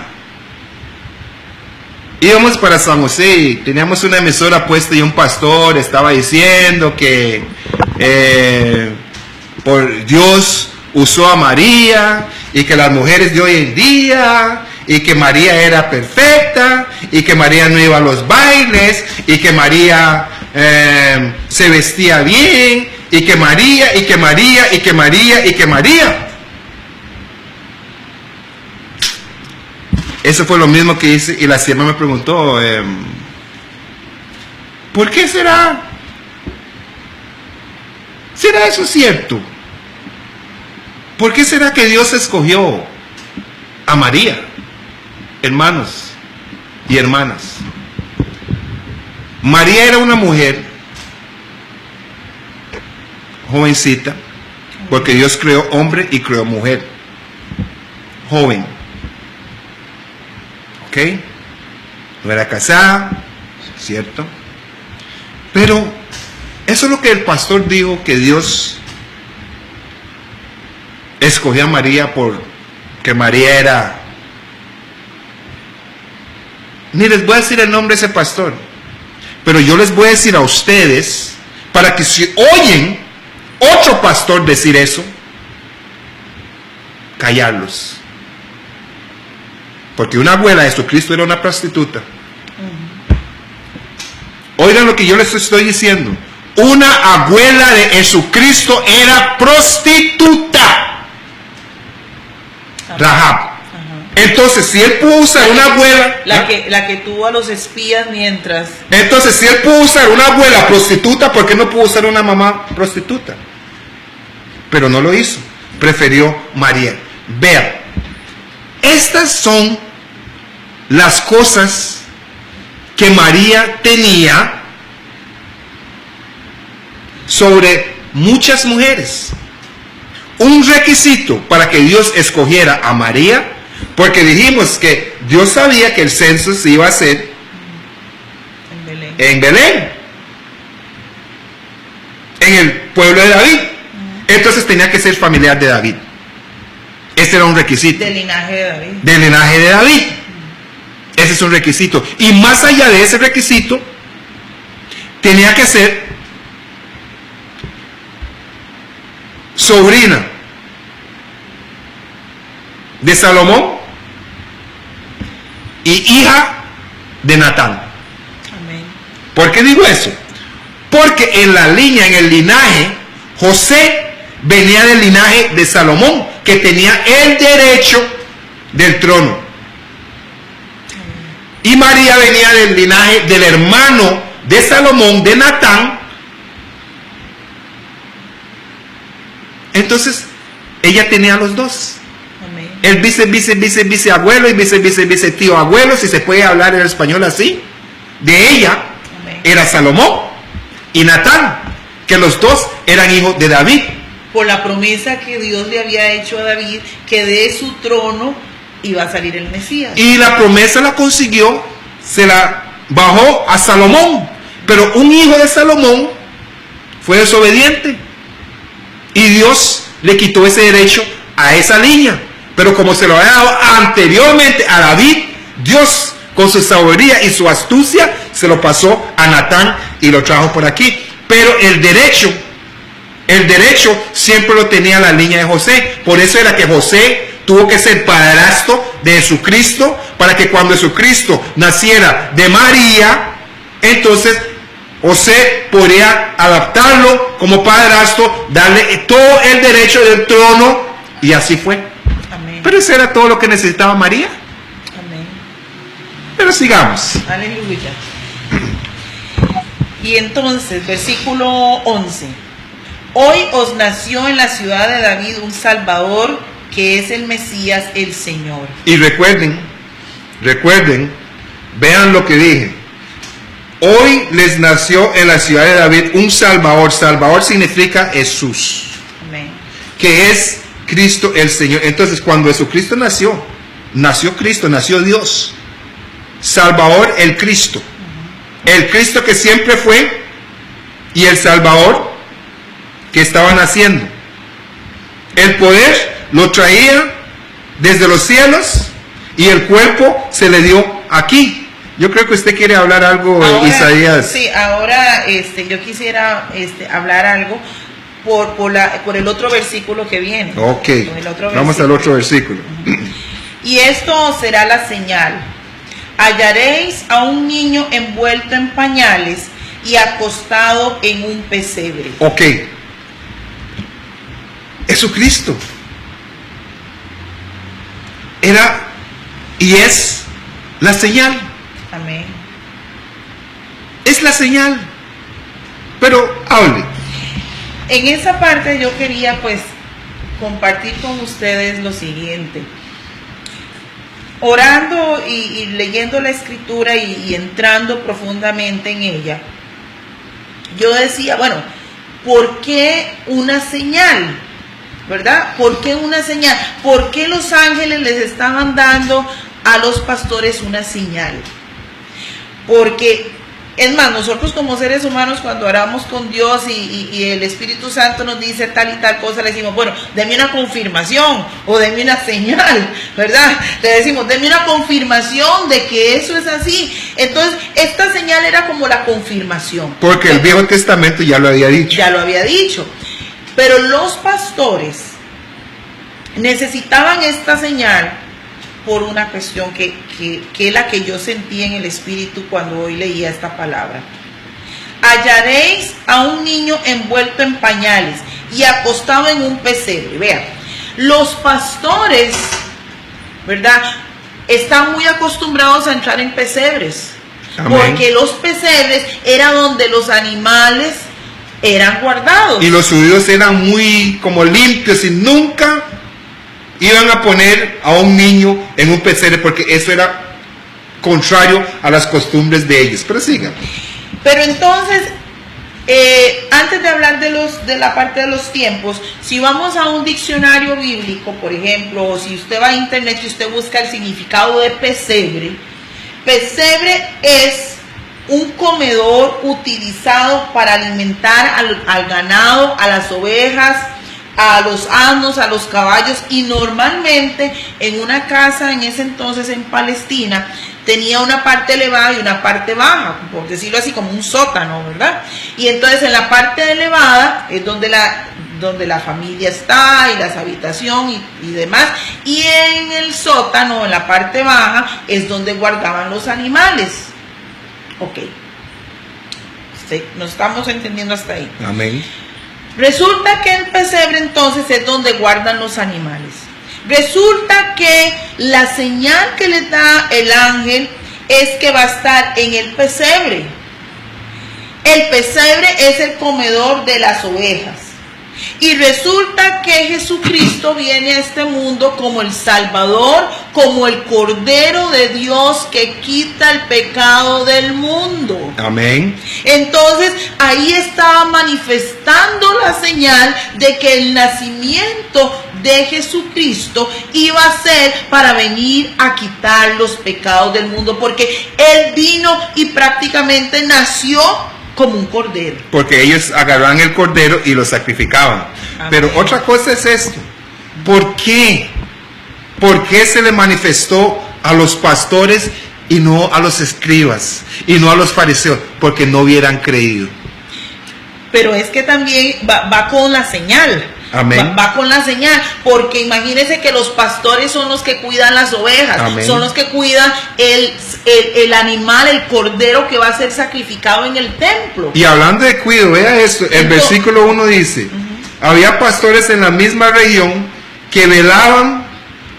[SPEAKER 2] íbamos para San José y teníamos una emisora puesta y un pastor estaba diciendo que por Dios usó a María y que las mujeres de hoy en día y que María era perfecta y que María no iba a los bailes y que María se vestía bien y que María y que María y que María y que María. Eso fue lo mismo que hice y la sierva me preguntó, ¿por qué será? ¿Será eso cierto? ¿Por qué será que Dios escogió a María? Hermanos y hermanas, María era una mujer jovencita, porque Dios creó hombre y creó mujer, joven, ¿ok? No era casada, ¿cierto? Pero eso es lo que el pastor dijo, que Dios escogió a María porque María era... Ni les voy a decir el nombre de ese pastor, pero yo les voy a decir a ustedes, para que si oyen otro pastor decir eso, callarlos. Porque una abuela de Jesucristo era una prostituta. Oigan lo que yo les estoy diciendo. Una abuela de Jesucristo era prostituta. Rahab. Entonces, si él pudo usar una abuela...
[SPEAKER 3] La que tuvo a los espías mientras...
[SPEAKER 2] Entonces, si él pudo usar una abuela prostituta, ¿por qué no pudo usar una mamá prostituta? Pero no lo hizo. Prefirió María. Vean, estas son las cosas que María tenía sobre muchas mujeres. Un requisito para que Dios escogiera a María, porque dijimos que Dios sabía que el censo se iba a hacer en Belén, en el pueblo de David. Entonces tenía que ser familiar de David. Ese era un requisito.
[SPEAKER 3] Del linaje de David.
[SPEAKER 2] Del linaje de David. Ese es un requisito. Y más allá de ese requisito, tenía que ser sobrina de Salomón y hija de Natán.
[SPEAKER 3] Amén.
[SPEAKER 2] ¿Por qué digo eso? Porque en la línea, en el linaje, José venía del linaje de Salomón, que tenía el derecho del trono. Y María venía del linaje del hermano de Salomón, de Natán. Entonces, ella tenía los dos.
[SPEAKER 3] Amén.
[SPEAKER 2] El viceabuelo y vice tío abuelo, si se puede hablar en español así, de ella.
[SPEAKER 3] Amén.
[SPEAKER 2] Era Salomón y Natán, que los dos eran hijos de David.
[SPEAKER 3] Por la promesa que Dios le había hecho a David, que de su trono iba a salir el Mesías.
[SPEAKER 2] Y la promesa la consiguió, se la bajó a Salomón. Pero un hijo de Salomón fue desobediente. Y Dios le quitó ese derecho a esa línea. Pero como se lo había dado anteriormente a David, Dios con su sabiduría y su astucia se lo pasó a Natán y lo trajo por aquí. Pero el derecho siempre lo tenía la línea de José. Por eso era que José tuvo que ser padrastro de Jesucristo, para que cuando Jesucristo naciera de María, entonces José podría adaptarlo como padrastro, darle todo el derecho del trono, y así fue.
[SPEAKER 3] Amén.
[SPEAKER 2] Pero eso era todo lo que necesitaba María.
[SPEAKER 3] Amén.
[SPEAKER 2] Pero sigamos.
[SPEAKER 3] Aleluya. Y entonces, versículo 11. Hoy os nació en la ciudad de David un Salvador, que es el Mesías, el Señor.
[SPEAKER 2] Y recuerden, vean lo que dije. Hoy les nació en la ciudad de David un Salvador. Salvador significa Jesús,
[SPEAKER 3] Amén.
[SPEAKER 2] que es Cristo el Señor. Entonces, cuando Jesucristo nació Cristo, nació Dios. Salvador, el Cristo. El Cristo que siempre fue y el Salvador que estaba naciendo. El poder lo traía desde los cielos y el cuerpo se le dio aquí. Yo creo que usted quiere hablar algo,
[SPEAKER 3] Ahora,
[SPEAKER 2] Isaías.
[SPEAKER 3] Sí, ahora yo quisiera hablar algo por el otro versículo que viene.
[SPEAKER 2] Ok,
[SPEAKER 3] Con el otro
[SPEAKER 2] vamos
[SPEAKER 3] versículo.
[SPEAKER 2] al otro versículo.
[SPEAKER 3] Y esto será la señal: hallaréis a un niño envuelto en pañales y acostado en un pesebre.
[SPEAKER 2] Ok, Jesucristo era y es la señal.
[SPEAKER 3] Amén.
[SPEAKER 2] Es la señal. Pero hable.
[SPEAKER 3] En esa parte yo quería pues compartir con ustedes lo siguiente. Orando y leyendo la escritura y entrando profundamente en ella, yo decía, bueno, ¿por qué una señal? ¿Verdad? ¿Por qué una señal? ¿Por qué los ángeles les estaban dando a los pastores una señal? Porque, es más, nosotros como seres humanos cuando oramos con Dios y el Espíritu Santo nos dice tal y tal cosa, le decimos, bueno, deme una confirmación o deme una señal, ¿verdad? Le decimos, deme una confirmación de que eso es así. Entonces, esta señal era como la confirmación.
[SPEAKER 2] Porque el Viejo Testamento ya lo había dicho.
[SPEAKER 3] Ya lo había dicho. Pero los pastores necesitaban esta señal por una cuestión que es la que yo sentí en el Espíritu cuando hoy leía esta palabra. Hallaréis a un niño envuelto en pañales y acostado en un pesebre. Vean, los pastores, ¿verdad?, están muy acostumbrados a entrar en pesebres. Amén. Porque los pesebres era donde los animales eran guardados.
[SPEAKER 2] Y los judíos eran muy como limpios y nunca iban a poner a un niño en un pesebre porque eso era contrario a las costumbres de ellos. Pero sigan.
[SPEAKER 3] Pero entonces, antes de hablar de la parte de los tiempos, si vamos a un diccionario bíblico, por ejemplo, o si usted va a internet y usted busca el significado de pesebre, pesebre es un comedor utilizado para alimentar al ganado, a las ovejas, a los asnos, a los caballos, y normalmente en una casa en ese entonces en Palestina tenía una parte elevada y una parte baja, por decirlo así, como un sótano, ¿verdad? Y entonces en la parte elevada es donde la familia está y las habitaciones y demás, y en el sótano, en la parte baja, es donde guardaban los animales. Ok, nos estamos entendiendo hasta ahí.
[SPEAKER 2] Amén.
[SPEAKER 3] Resulta que el pesebre entonces es donde guardan los animales. Resulta que la señal que le da el ángel es que va a estar en el pesebre. El pesebre es el comedor de las ovejas. Y resulta que Jesucristo viene a este mundo como el Salvador, como el Cordero de Dios que quita el pecado del mundo.
[SPEAKER 2] Amén.
[SPEAKER 3] Entonces ahí estaba manifestando la señal de que el nacimiento de Jesucristo iba a ser para venir a quitar los pecados del mundo, porque Él vino y prácticamente nació como un cordero.
[SPEAKER 2] Porque ellos agarraban el cordero y lo sacrificaban. Amén. Pero otra cosa es esto. ¿Por qué? ¿Por qué se le manifestó a los pastores y no a los escribas y no a los fariseos? Porque no hubieran creído.
[SPEAKER 3] Pero es que también va con la señal.
[SPEAKER 2] Amén.
[SPEAKER 3] Va con la señal, porque imagínense que los pastores son los que cuidan las ovejas. Amén. Son los que cuidan el animal, el cordero que va a ser sacrificado en el templo.
[SPEAKER 2] Y hablando de cuidado, vea esto, el versículo 1 dice, había pastores en la misma región que velaban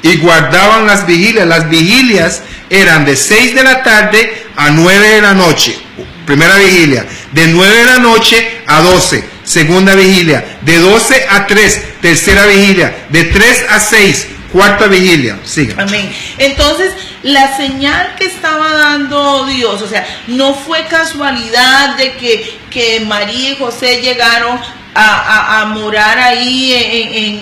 [SPEAKER 2] y guardaban las vigilias. Las vigilias eran de 6 de la tarde a 9 de la noche, primera vigilia, de 9 de la noche a 12, segunda vigilia, de 12 a 3, tercera vigilia, de 3 a 6, cuarta vigilia. Siga.
[SPEAKER 3] Amén. Entonces, la señal que estaba dando Dios, o sea, no fue casualidad de que María y José llegaron a morar ahí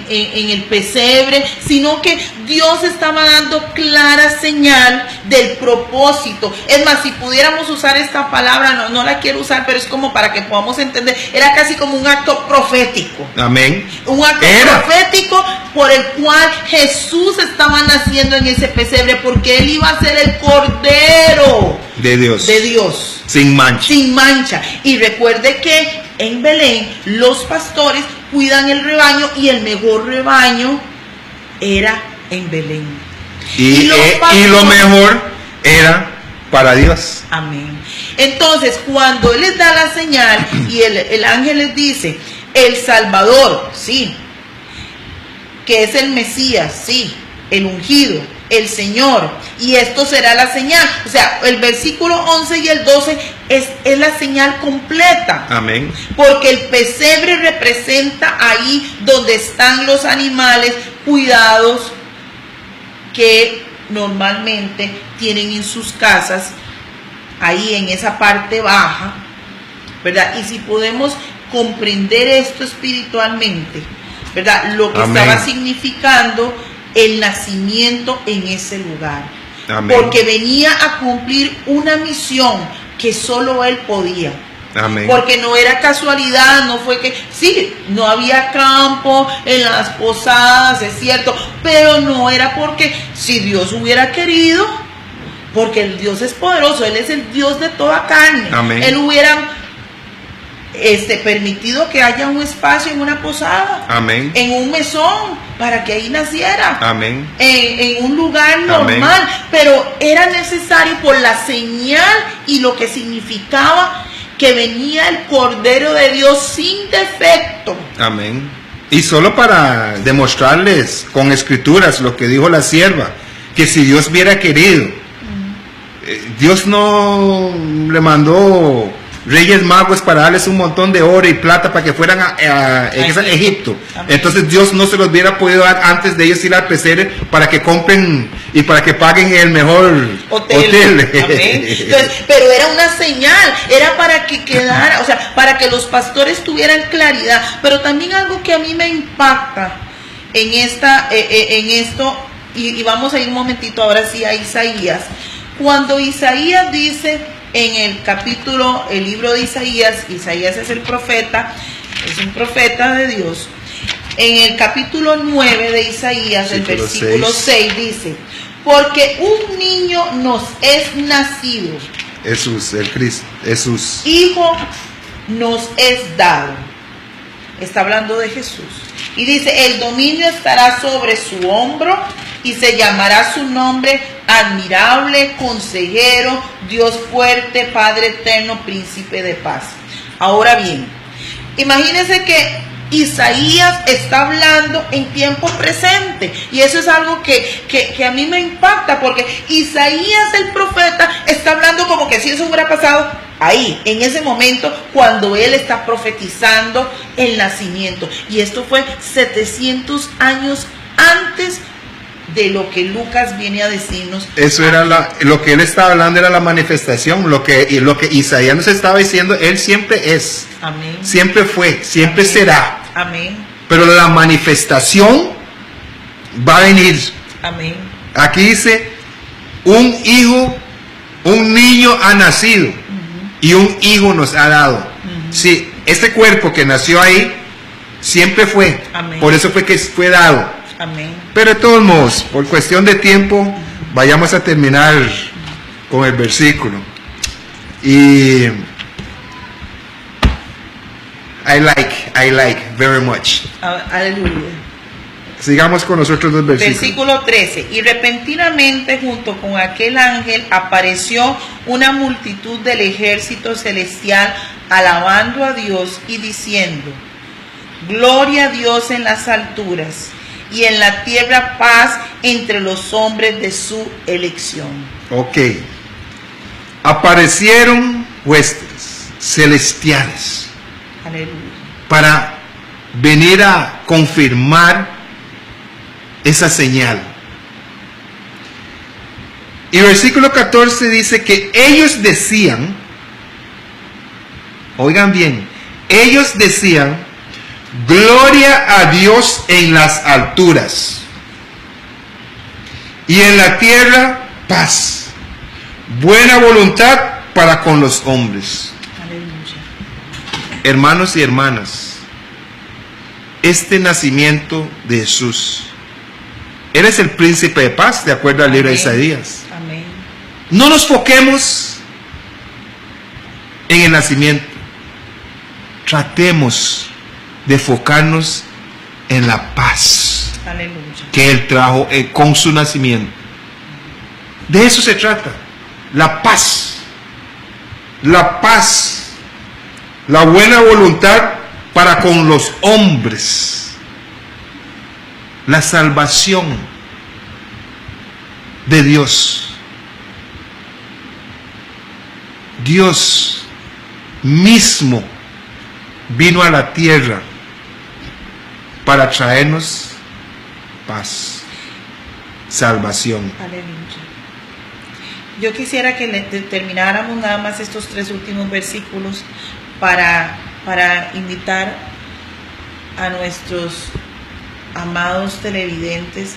[SPEAKER 3] en el pesebre, sino que Dios estaba dando clara señal del propósito. Es más, si pudiéramos usar esta palabra, no la quiero usar, pero es como para que podamos entender, era casi como un acto profético.
[SPEAKER 2] Amén.
[SPEAKER 3] Un acto profético por el cual Jesús estaba naciendo en ese pesebre, porque Él iba a ser el Cordero
[SPEAKER 2] de Dios.
[SPEAKER 3] De Dios.
[SPEAKER 2] Sin mancha.
[SPEAKER 3] Sin mancha. Y recuerde que en Belén, los pastores cuidan el rebaño y el mejor rebaño era en Belén.
[SPEAKER 2] Y lo mejor era para Dios.
[SPEAKER 3] Amén. Entonces, cuando Él les da la señal y el ángel les dice, el Salvador, sí, que es el Mesías, sí, el ungido, el Señor, y esto será la señal. O sea, el versículo 11 y el 12 es la señal completa.
[SPEAKER 2] Amén.
[SPEAKER 3] Porque el pesebre representa ahí donde están los animales cuidados que normalmente tienen en sus casas, ahí en esa parte baja, ¿verdad? Y si podemos comprender esto espiritualmente, ¿verdad? Lo que
[SPEAKER 2] Amén.
[SPEAKER 3] estaba significando el nacimiento en ese lugar.
[SPEAKER 2] Amén.
[SPEAKER 3] Porque venía a cumplir una misión que solo Él podía.
[SPEAKER 2] Amén.
[SPEAKER 3] Porque no era casualidad, no fue que, sí, no había campo en las posadas, es cierto, pero no era porque, si Dios hubiera querido, porque el Dios es poderoso, Él es el Dios de toda carne.
[SPEAKER 2] Amén.
[SPEAKER 3] Él hubiera permitido que haya un espacio en una posada,
[SPEAKER 2] Amén.
[SPEAKER 3] en un mesón, para que ahí naciera,
[SPEAKER 2] Amén.
[SPEAKER 3] en un lugar normal.
[SPEAKER 2] Amén.
[SPEAKER 3] Pero era necesario por la señal y lo que significaba que venía el Cordero de Dios sin defecto.
[SPEAKER 2] Amén. Y solo para demostrarles con escrituras lo que dijo la sierva, que si Dios hubiera querido, Dios no le mandó reyes magos para darles un montón de oro y plata para que fueran a Egipto.
[SPEAKER 3] Amén.
[SPEAKER 2] Entonces Dios no se los hubiera podido dar antes de ellos ir al pesebre para que compren y para que paguen el mejor hotel.
[SPEAKER 3] Amén. Entonces, pero era una señal, era para que quedara, o sea, para que los pastores tuvieran claridad. Pero también algo que a mí me impacta en esto, y vamos a ir un momentito ahora sí a Isaías. Cuando Isaías dice en el libro de Isaías es el profeta, es un profeta de Dios. En el capítulo 9 de Isaías, el versículo 6 dice, porque un niño nos es nacido,
[SPEAKER 2] Jesús, el Cristo, Jesús.
[SPEAKER 3] hijo nos es dado. Está hablando de Jesús. Y dice, el dominio estará sobre su hombro y se llamará su nombre admirable, consejero, Dios fuerte, Padre eterno, príncipe de paz. Ahora bien, imagínense que Isaías está hablando en tiempo presente, y eso es algo que a mí me impacta, porque Isaías el profeta está hablando como que si eso hubiera pasado ahí, en ese momento, cuando él está profetizando el nacimiento, y esto fue 700 años antes de lo que Lucas viene a decirnos.
[SPEAKER 2] Eso era lo que él estaba hablando, era la manifestación, lo que Isaías nos estaba diciendo, él siempre es.
[SPEAKER 3] Amén.
[SPEAKER 2] Siempre fue, siempre
[SPEAKER 3] Amén.
[SPEAKER 2] será.
[SPEAKER 3] Amén.
[SPEAKER 2] Pero la manifestación va a venir.
[SPEAKER 3] Amén.
[SPEAKER 2] Aquí dice, un niño ha nacido y un hijo nos ha dado. Sí, este cuerpo que nació ahí siempre fue.
[SPEAKER 3] Amén.
[SPEAKER 2] Por eso fue que fue dado.
[SPEAKER 3] Amén.
[SPEAKER 2] Pero de todos modos, por cuestión de tiempo, vayamos a terminar con el versículo. Y I like very much.
[SPEAKER 3] Aleluya.
[SPEAKER 2] Sigamos con los otros dos versículos.
[SPEAKER 3] Versículo 13. Y repentinamente junto con aquel ángel apareció una multitud del ejército celestial alabando a Dios y diciendo, gloria a Dios en las alturas y en la tierra paz entre los hombres de su elección.
[SPEAKER 2] Ok. Aparecieron huestes celestiales.
[SPEAKER 3] Aleluya.
[SPEAKER 2] Para venir a confirmar esa señal. Y versículo 14 dice que ellos decían, oigan bien, ellos decían, gloria a Dios en las alturas y en la tierra paz, buena voluntad para con los hombres.
[SPEAKER 3] Aleluya.
[SPEAKER 2] Hermanos y hermanas, este nacimiento de Jesús, Él es el príncipe de paz, de acuerdo al libro de Isaías.
[SPEAKER 3] Amén.
[SPEAKER 2] No nos foquemos en el nacimiento. tratemos de enfocarnos en la paz
[SPEAKER 3] Aleluya.
[SPEAKER 2] que Él trajo con su nacimiento. De eso se trata, la paz, la buena voluntad para con los hombres, la salvación de Dios. Dios mismo vino a la tierra para traernos paz, salvación.
[SPEAKER 3] Aleluya. Yo quisiera que termináramos nada más estos 3 últimos versículos para invitar a nuestros amados televidentes.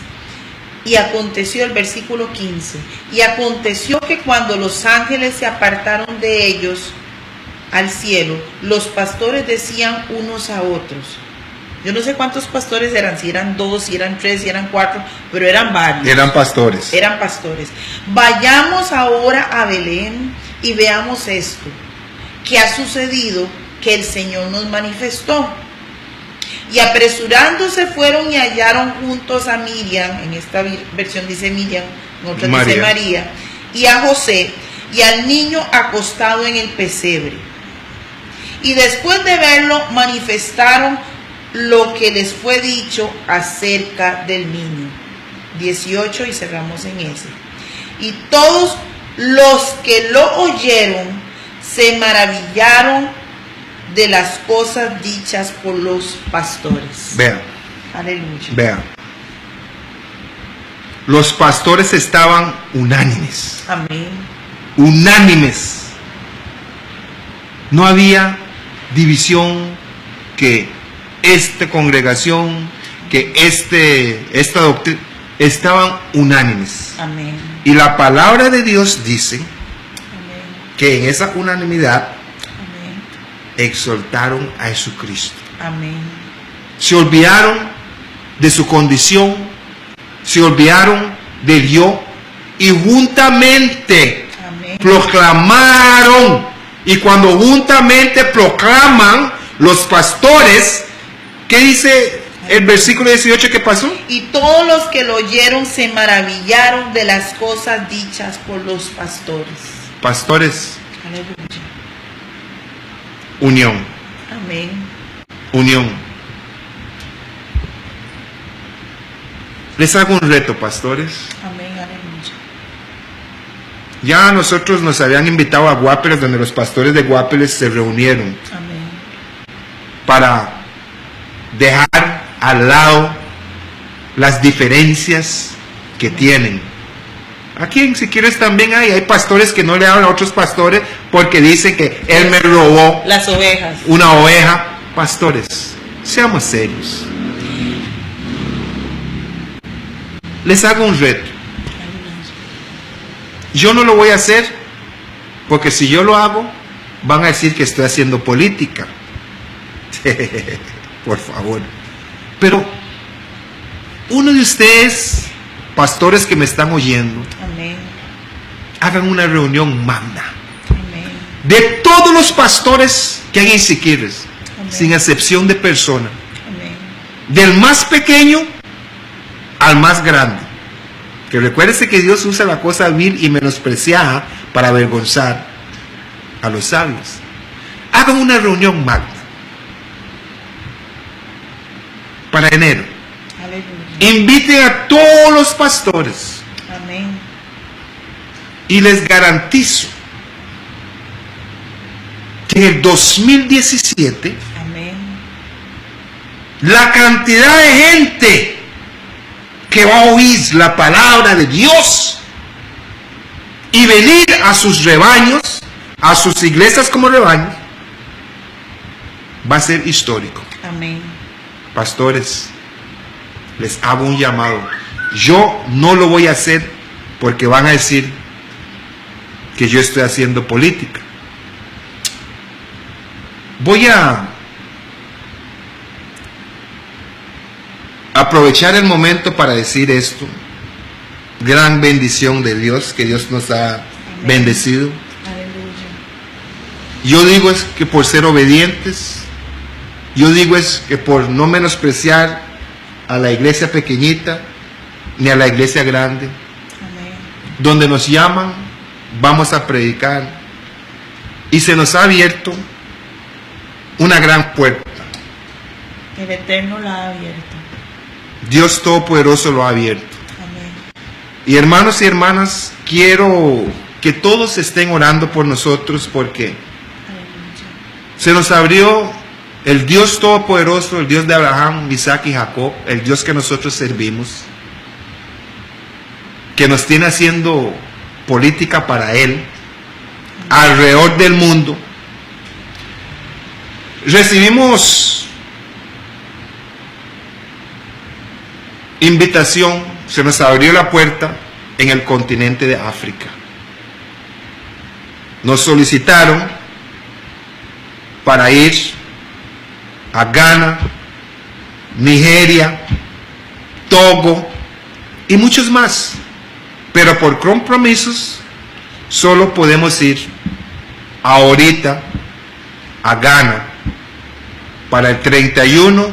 [SPEAKER 3] Y aconteció, el versículo 15, y aconteció que cuando los ángeles se apartaron de ellos al cielo, los pastores decían unos a otros. Yo no sé cuántos pastores eran, si eran 2, si eran 3, si eran 4, pero eran varios.
[SPEAKER 2] Eran pastores.
[SPEAKER 3] Eran pastores. Vayamos ahora a Belén y veamos esto, que ha sucedido, que el Señor nos manifestó. Y apresurándose fueron y hallaron juntos a Miriam, en esta versión dice Miriam, en otra dice María, y a José, y al niño acostado en el pesebre. Y después de verlo, manifestaron lo que les fue dicho acerca del niño. 18, y cerramos en ese. Y todos los que lo oyeron se maravillaron de las cosas dichas por los pastores.
[SPEAKER 2] Vean.
[SPEAKER 3] Aleluya.
[SPEAKER 2] Vean. Los pastores estaban unánimes.
[SPEAKER 3] Amén.
[SPEAKER 2] Unánimes. No había división, que esta congregación, que esta doctrina, estaban unánimes.
[SPEAKER 3] Amén.
[SPEAKER 2] Y la palabra de Dios dice
[SPEAKER 3] Amén.
[SPEAKER 2] que en esa unanimidad
[SPEAKER 3] Amén.
[SPEAKER 2] exaltaron a Jesucristo.
[SPEAKER 3] Amén.
[SPEAKER 2] Se olvidaron de su condición, se olvidaron de Dios y juntamente
[SPEAKER 3] Amén.
[SPEAKER 2] proclamaron. Y cuando juntamente proclaman los pastores, ¿qué dice el versículo 18 que pasó?
[SPEAKER 3] Y todos los que lo oyeron se maravillaron de las cosas dichas por los pastores.
[SPEAKER 2] Pastores,
[SPEAKER 3] Aleluya.
[SPEAKER 2] unión,
[SPEAKER 3] Amén.
[SPEAKER 2] unión. Les hago un reto, pastores.
[SPEAKER 3] Amén. Aleluya.
[SPEAKER 2] Ya a nosotros nos habían invitado a Guápiles, donde los pastores de Guápiles se reunieron
[SPEAKER 3] Amén.
[SPEAKER 2] para dejar al lado las diferencias que tienen. Aquí, si quieres, también hay pastores que no le hablan a otros pastores porque dicen que él me robó
[SPEAKER 3] Las ovejas.
[SPEAKER 2] una oveja. Pastores, seamos serios. Les hago un reto. Yo no lo voy a hacer porque si yo lo hago van a decir que estoy haciendo política. Por favor. Pero uno de ustedes, pastores que me están oyendo,
[SPEAKER 3] Amén.
[SPEAKER 2] hagan una reunión magna
[SPEAKER 3] Amén.
[SPEAKER 2] de todos los pastores que hay en Siquirres,
[SPEAKER 3] Amén.
[SPEAKER 2] sin excepción de persona,
[SPEAKER 3] Amén.
[SPEAKER 2] del más pequeño al más grande. Que recuérdese que Dios usa la cosa vil y menospreciada para avergonzar a los sabios. Hagan una reunión magna para enero.
[SPEAKER 3] Aleluya.
[SPEAKER 2] Inviten a todos los pastores
[SPEAKER 3] Amén.
[SPEAKER 2] y les garantizo que en el 2017
[SPEAKER 3] Amén.
[SPEAKER 2] la cantidad de gente que va a oír la palabra de Dios y venir a sus rebaños, a sus iglesias como rebaños, va a ser histórico.
[SPEAKER 3] Amén.
[SPEAKER 2] Pastores, les hago un llamado. Yo no lo voy a hacer porque van a decir que yo estoy haciendo política. Voy a aprovechar el momento para decir esto. Gran bendición de Dios, que Dios nos ha
[SPEAKER 3] Amén.
[SPEAKER 2] bendecido.
[SPEAKER 3] Aleluya.
[SPEAKER 2] Yo digo es que por ser obedientes, Yo digo es que por no menospreciar a la iglesia pequeñita ni a la iglesia grande,
[SPEAKER 3] Amén.
[SPEAKER 2] donde nos llaman, vamos a predicar, y se nos ha abierto una gran puerta.
[SPEAKER 3] El Eterno la ha abierto.
[SPEAKER 2] Dios Todopoderoso lo ha abierto.
[SPEAKER 3] Amén.
[SPEAKER 2] Y hermanos y hermanas, quiero que todos estén orando por nosotros, porque
[SPEAKER 3] Aleluya.
[SPEAKER 2] se nos abrió el Dios Todopoderoso, el Dios de Abraham, Isaac y Jacob, el Dios que nosotros servimos, que nos tiene haciendo política para Él alrededor del mundo. Recibimos invitación, se nos abrió la puerta en el continente de África. Nos solicitaron para ir a Ghana, Nigeria, Togo y muchos más, pero por compromisos solo podemos ir ahorita a Ghana para el 31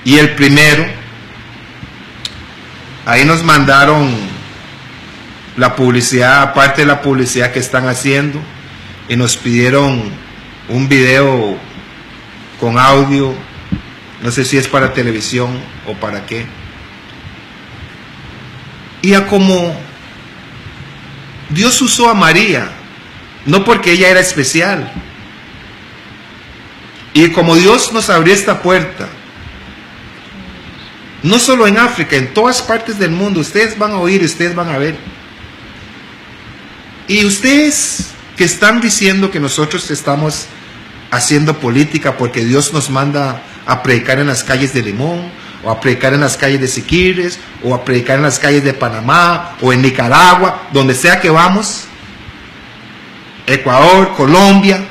[SPEAKER 2] y el 1. Ahí nos mandaron la publicidad, aparte de la publicidad que están haciendo, y nos pidieron un video con audio, no sé si es para televisión o para qué. Y a como Dios usó a María, no porque ella era especial, y como Dios nos abrió esta puerta, no solo en África, en todas partes del mundo, ustedes van a oír, ustedes van a ver. Y ustedes que están diciendo que nosotros estamos haciendo política porque Dios nos manda a predicar en las calles de Limón, o a predicar en las calles de Siquirres, o a predicar en las calles de Panamá, o en Nicaragua, donde sea que vamos, Ecuador, Colombia,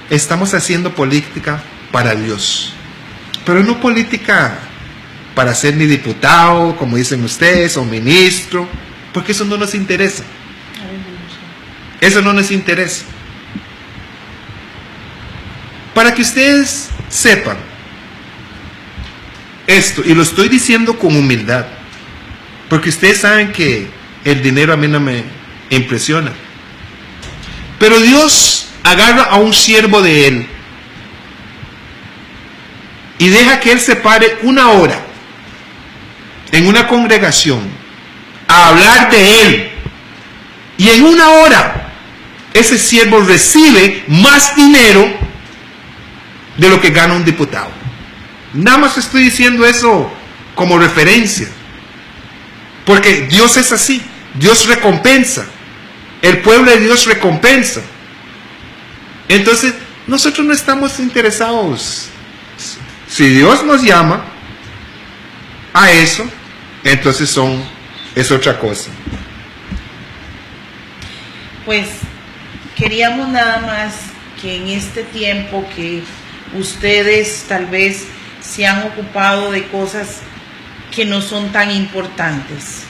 [SPEAKER 2] estamos haciendo política para Dios, pero no política para ser ni diputado, como dicen ustedes, o ministro, porque eso no nos interesa. Eso no nos interesa. Para que ustedes sepan esto, y lo estoy diciendo con humildad, porque ustedes saben que el dinero a mí no me impresiona, pero Dios agarra a un siervo de Él y deja que Él se pare una hora en una congregación a hablar de Él, y en una hora ese siervo recibe más dinero de lo que gana un diputado. Nada más estoy diciendo eso como referencia, porque Dios es así. Dios recompensa, el pueblo de Dios recompensa. Entonces nosotros no estamos interesados. Si Dios nos llama a eso, entonces es otra cosa.
[SPEAKER 3] Pues queríamos nada más que en este tiempo que ustedes tal vez se han ocupado de cosas que no son tan importantes,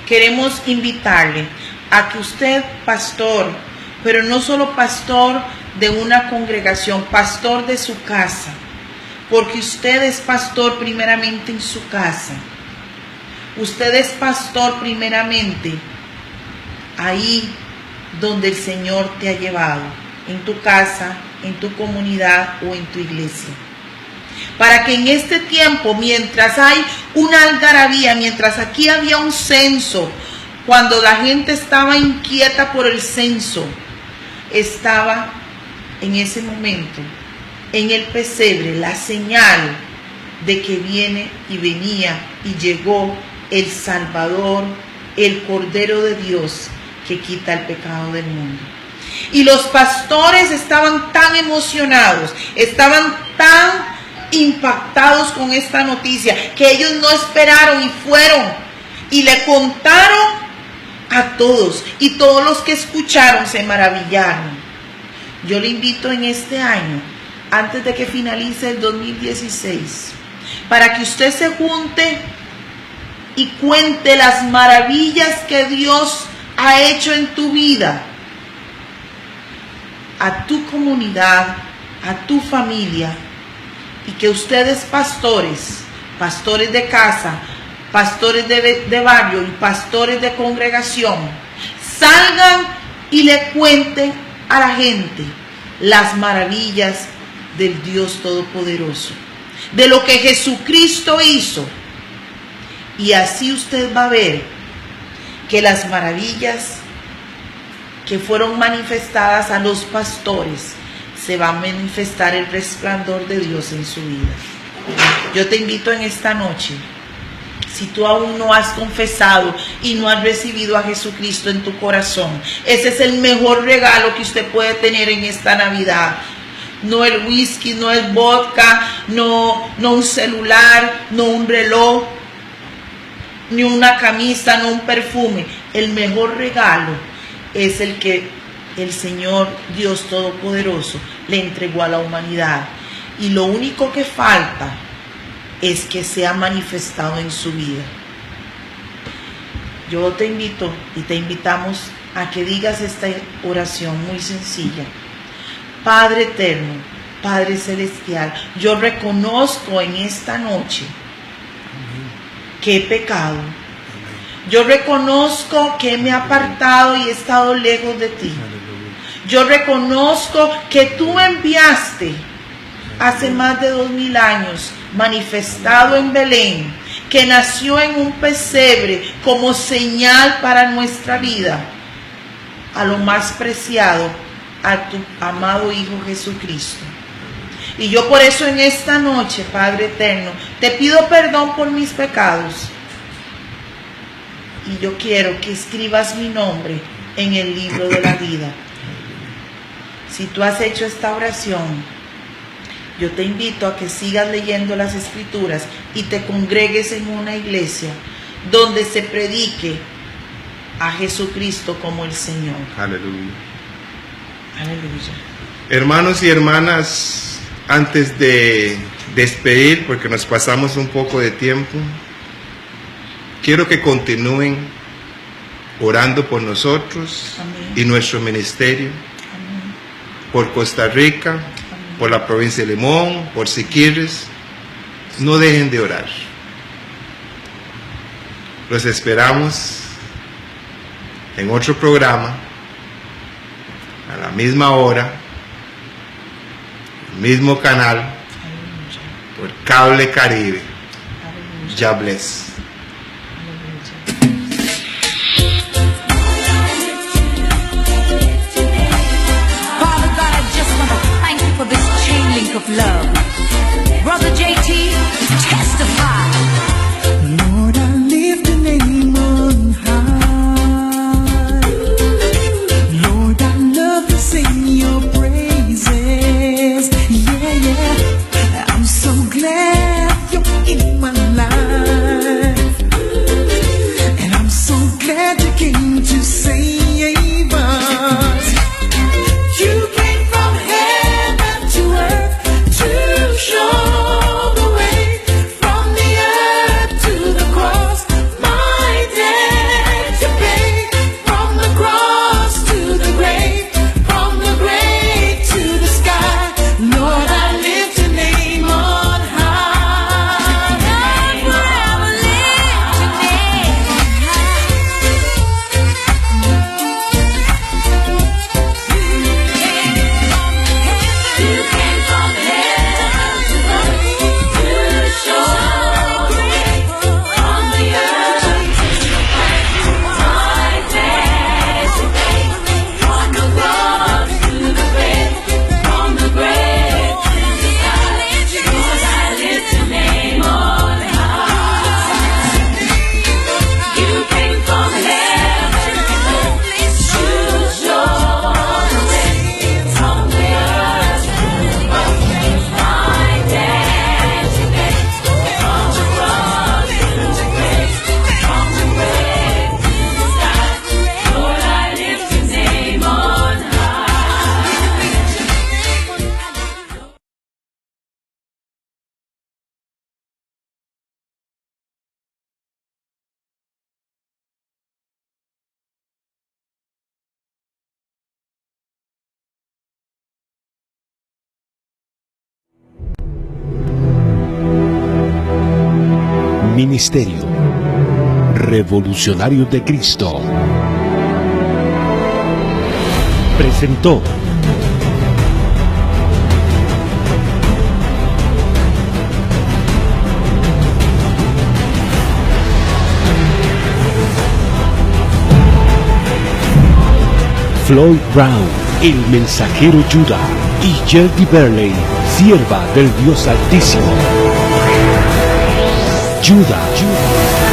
[SPEAKER 3] queremos invitarle a que usted, pastor, pero no solo pastor de una congregación, pastor de su casa, porque usted es pastor primeramente en su casa. Usted es pastor primeramente ahí donde el Señor te ha llevado, en tu casa, en tu comunidad o en tu iglesia. Para que en este tiempo, mientras hay una algarabía, mientras aquí había un censo, cuando la gente estaba inquieta por el censo, estaba en ese momento en el pesebre la señal de que viene y venía y llegó el Salvador, el Cordero de Dios que quita el pecado del mundo. Y los pastores estaban tan emocionados, estaban tan impactados con esta noticia, que ellos no esperaron y fueron y le contaron a todos, y todos los que escucharon se maravillaron. Yo le invito en este año, antes de que finalice el 2016, para que usted se junte y cuente las maravillas que Dios ha hecho en tu vida, a tu comunidad a tu familia, y que ustedes pastores de casa, pastores de barrio y pastores de congregación, salgan y le cuenten a la gente las maravillas del Dios Todopoderoso, de lo que Jesucristo hizo. Y así usted va a ver que las maravillas que fueron manifestadas a los pastores, se va a manifestar el resplandor de Dios en su vida. Yo te invito en esta noche, si tú aún no has confesado y no has recibido a Jesucristo en tu corazón, ese es el mejor regalo que usted puede tener en esta Navidad. No el whisky, no el vodka, no un celular, no un reloj, ni una camisa, no un perfume. El mejor regalo es el que el Señor Dios Todopoderoso le entregó a la humanidad. Y lo único que falta es que sea manifestado en su vida. Yo te invito y te invitamos a que digas esta oración muy sencilla. Padre eterno, Padre celestial, yo reconozco en esta noche que he pecado. Yo reconozco que me he apartado y he estado lejos de ti. Yo reconozco que tú me enviaste hace más de 2000 años, manifestado en Belén, que nació en un pesebre como señal para nuestra vida, a lo más preciado, a tu amado Hijo Jesucristo. Y yo por eso en esta noche, Padre eterno, te pido perdón por mis pecados. Y yo quiero que escribas mi nombre en el libro de la vida. Si tú has hecho esta oración, yo te invito a que sigas leyendo las Escrituras y te congregues en una iglesia donde se predique a Jesucristo como el Señor.
[SPEAKER 2] Aleluya.
[SPEAKER 3] Aleluya.
[SPEAKER 2] Hermanos y hermanas, antes de despedir, porque nos pasamos un poco de tiempo, quiero que continúen orando por nosotros.
[SPEAKER 3] Amén.
[SPEAKER 2] Y nuestro ministerio,
[SPEAKER 3] Amén.
[SPEAKER 2] por Costa Rica,
[SPEAKER 3] Amén.
[SPEAKER 2] por la provincia de Limón, por Siquirres. No dejen de orar. Los esperamos en otro programa, a la misma hora, el mismo canal,
[SPEAKER 3] Aleluya.
[SPEAKER 2] por Cable Caribe.
[SPEAKER 3] Aleluya.
[SPEAKER 2] Ya bless.
[SPEAKER 4] Father God, I just want to thank you for this chain link of love. Brother JT, testify.
[SPEAKER 5] Lord, I lift the name on high. Lord, I love to sing your praises. Yeah, yeah. I'm so glad you're in my life.
[SPEAKER 1] Ministerio Revolucionarios de Cristo presentó Floyd Brown, el mensajero Judá, y Gertie Berley, sierva del Dios Altísimo. Judá.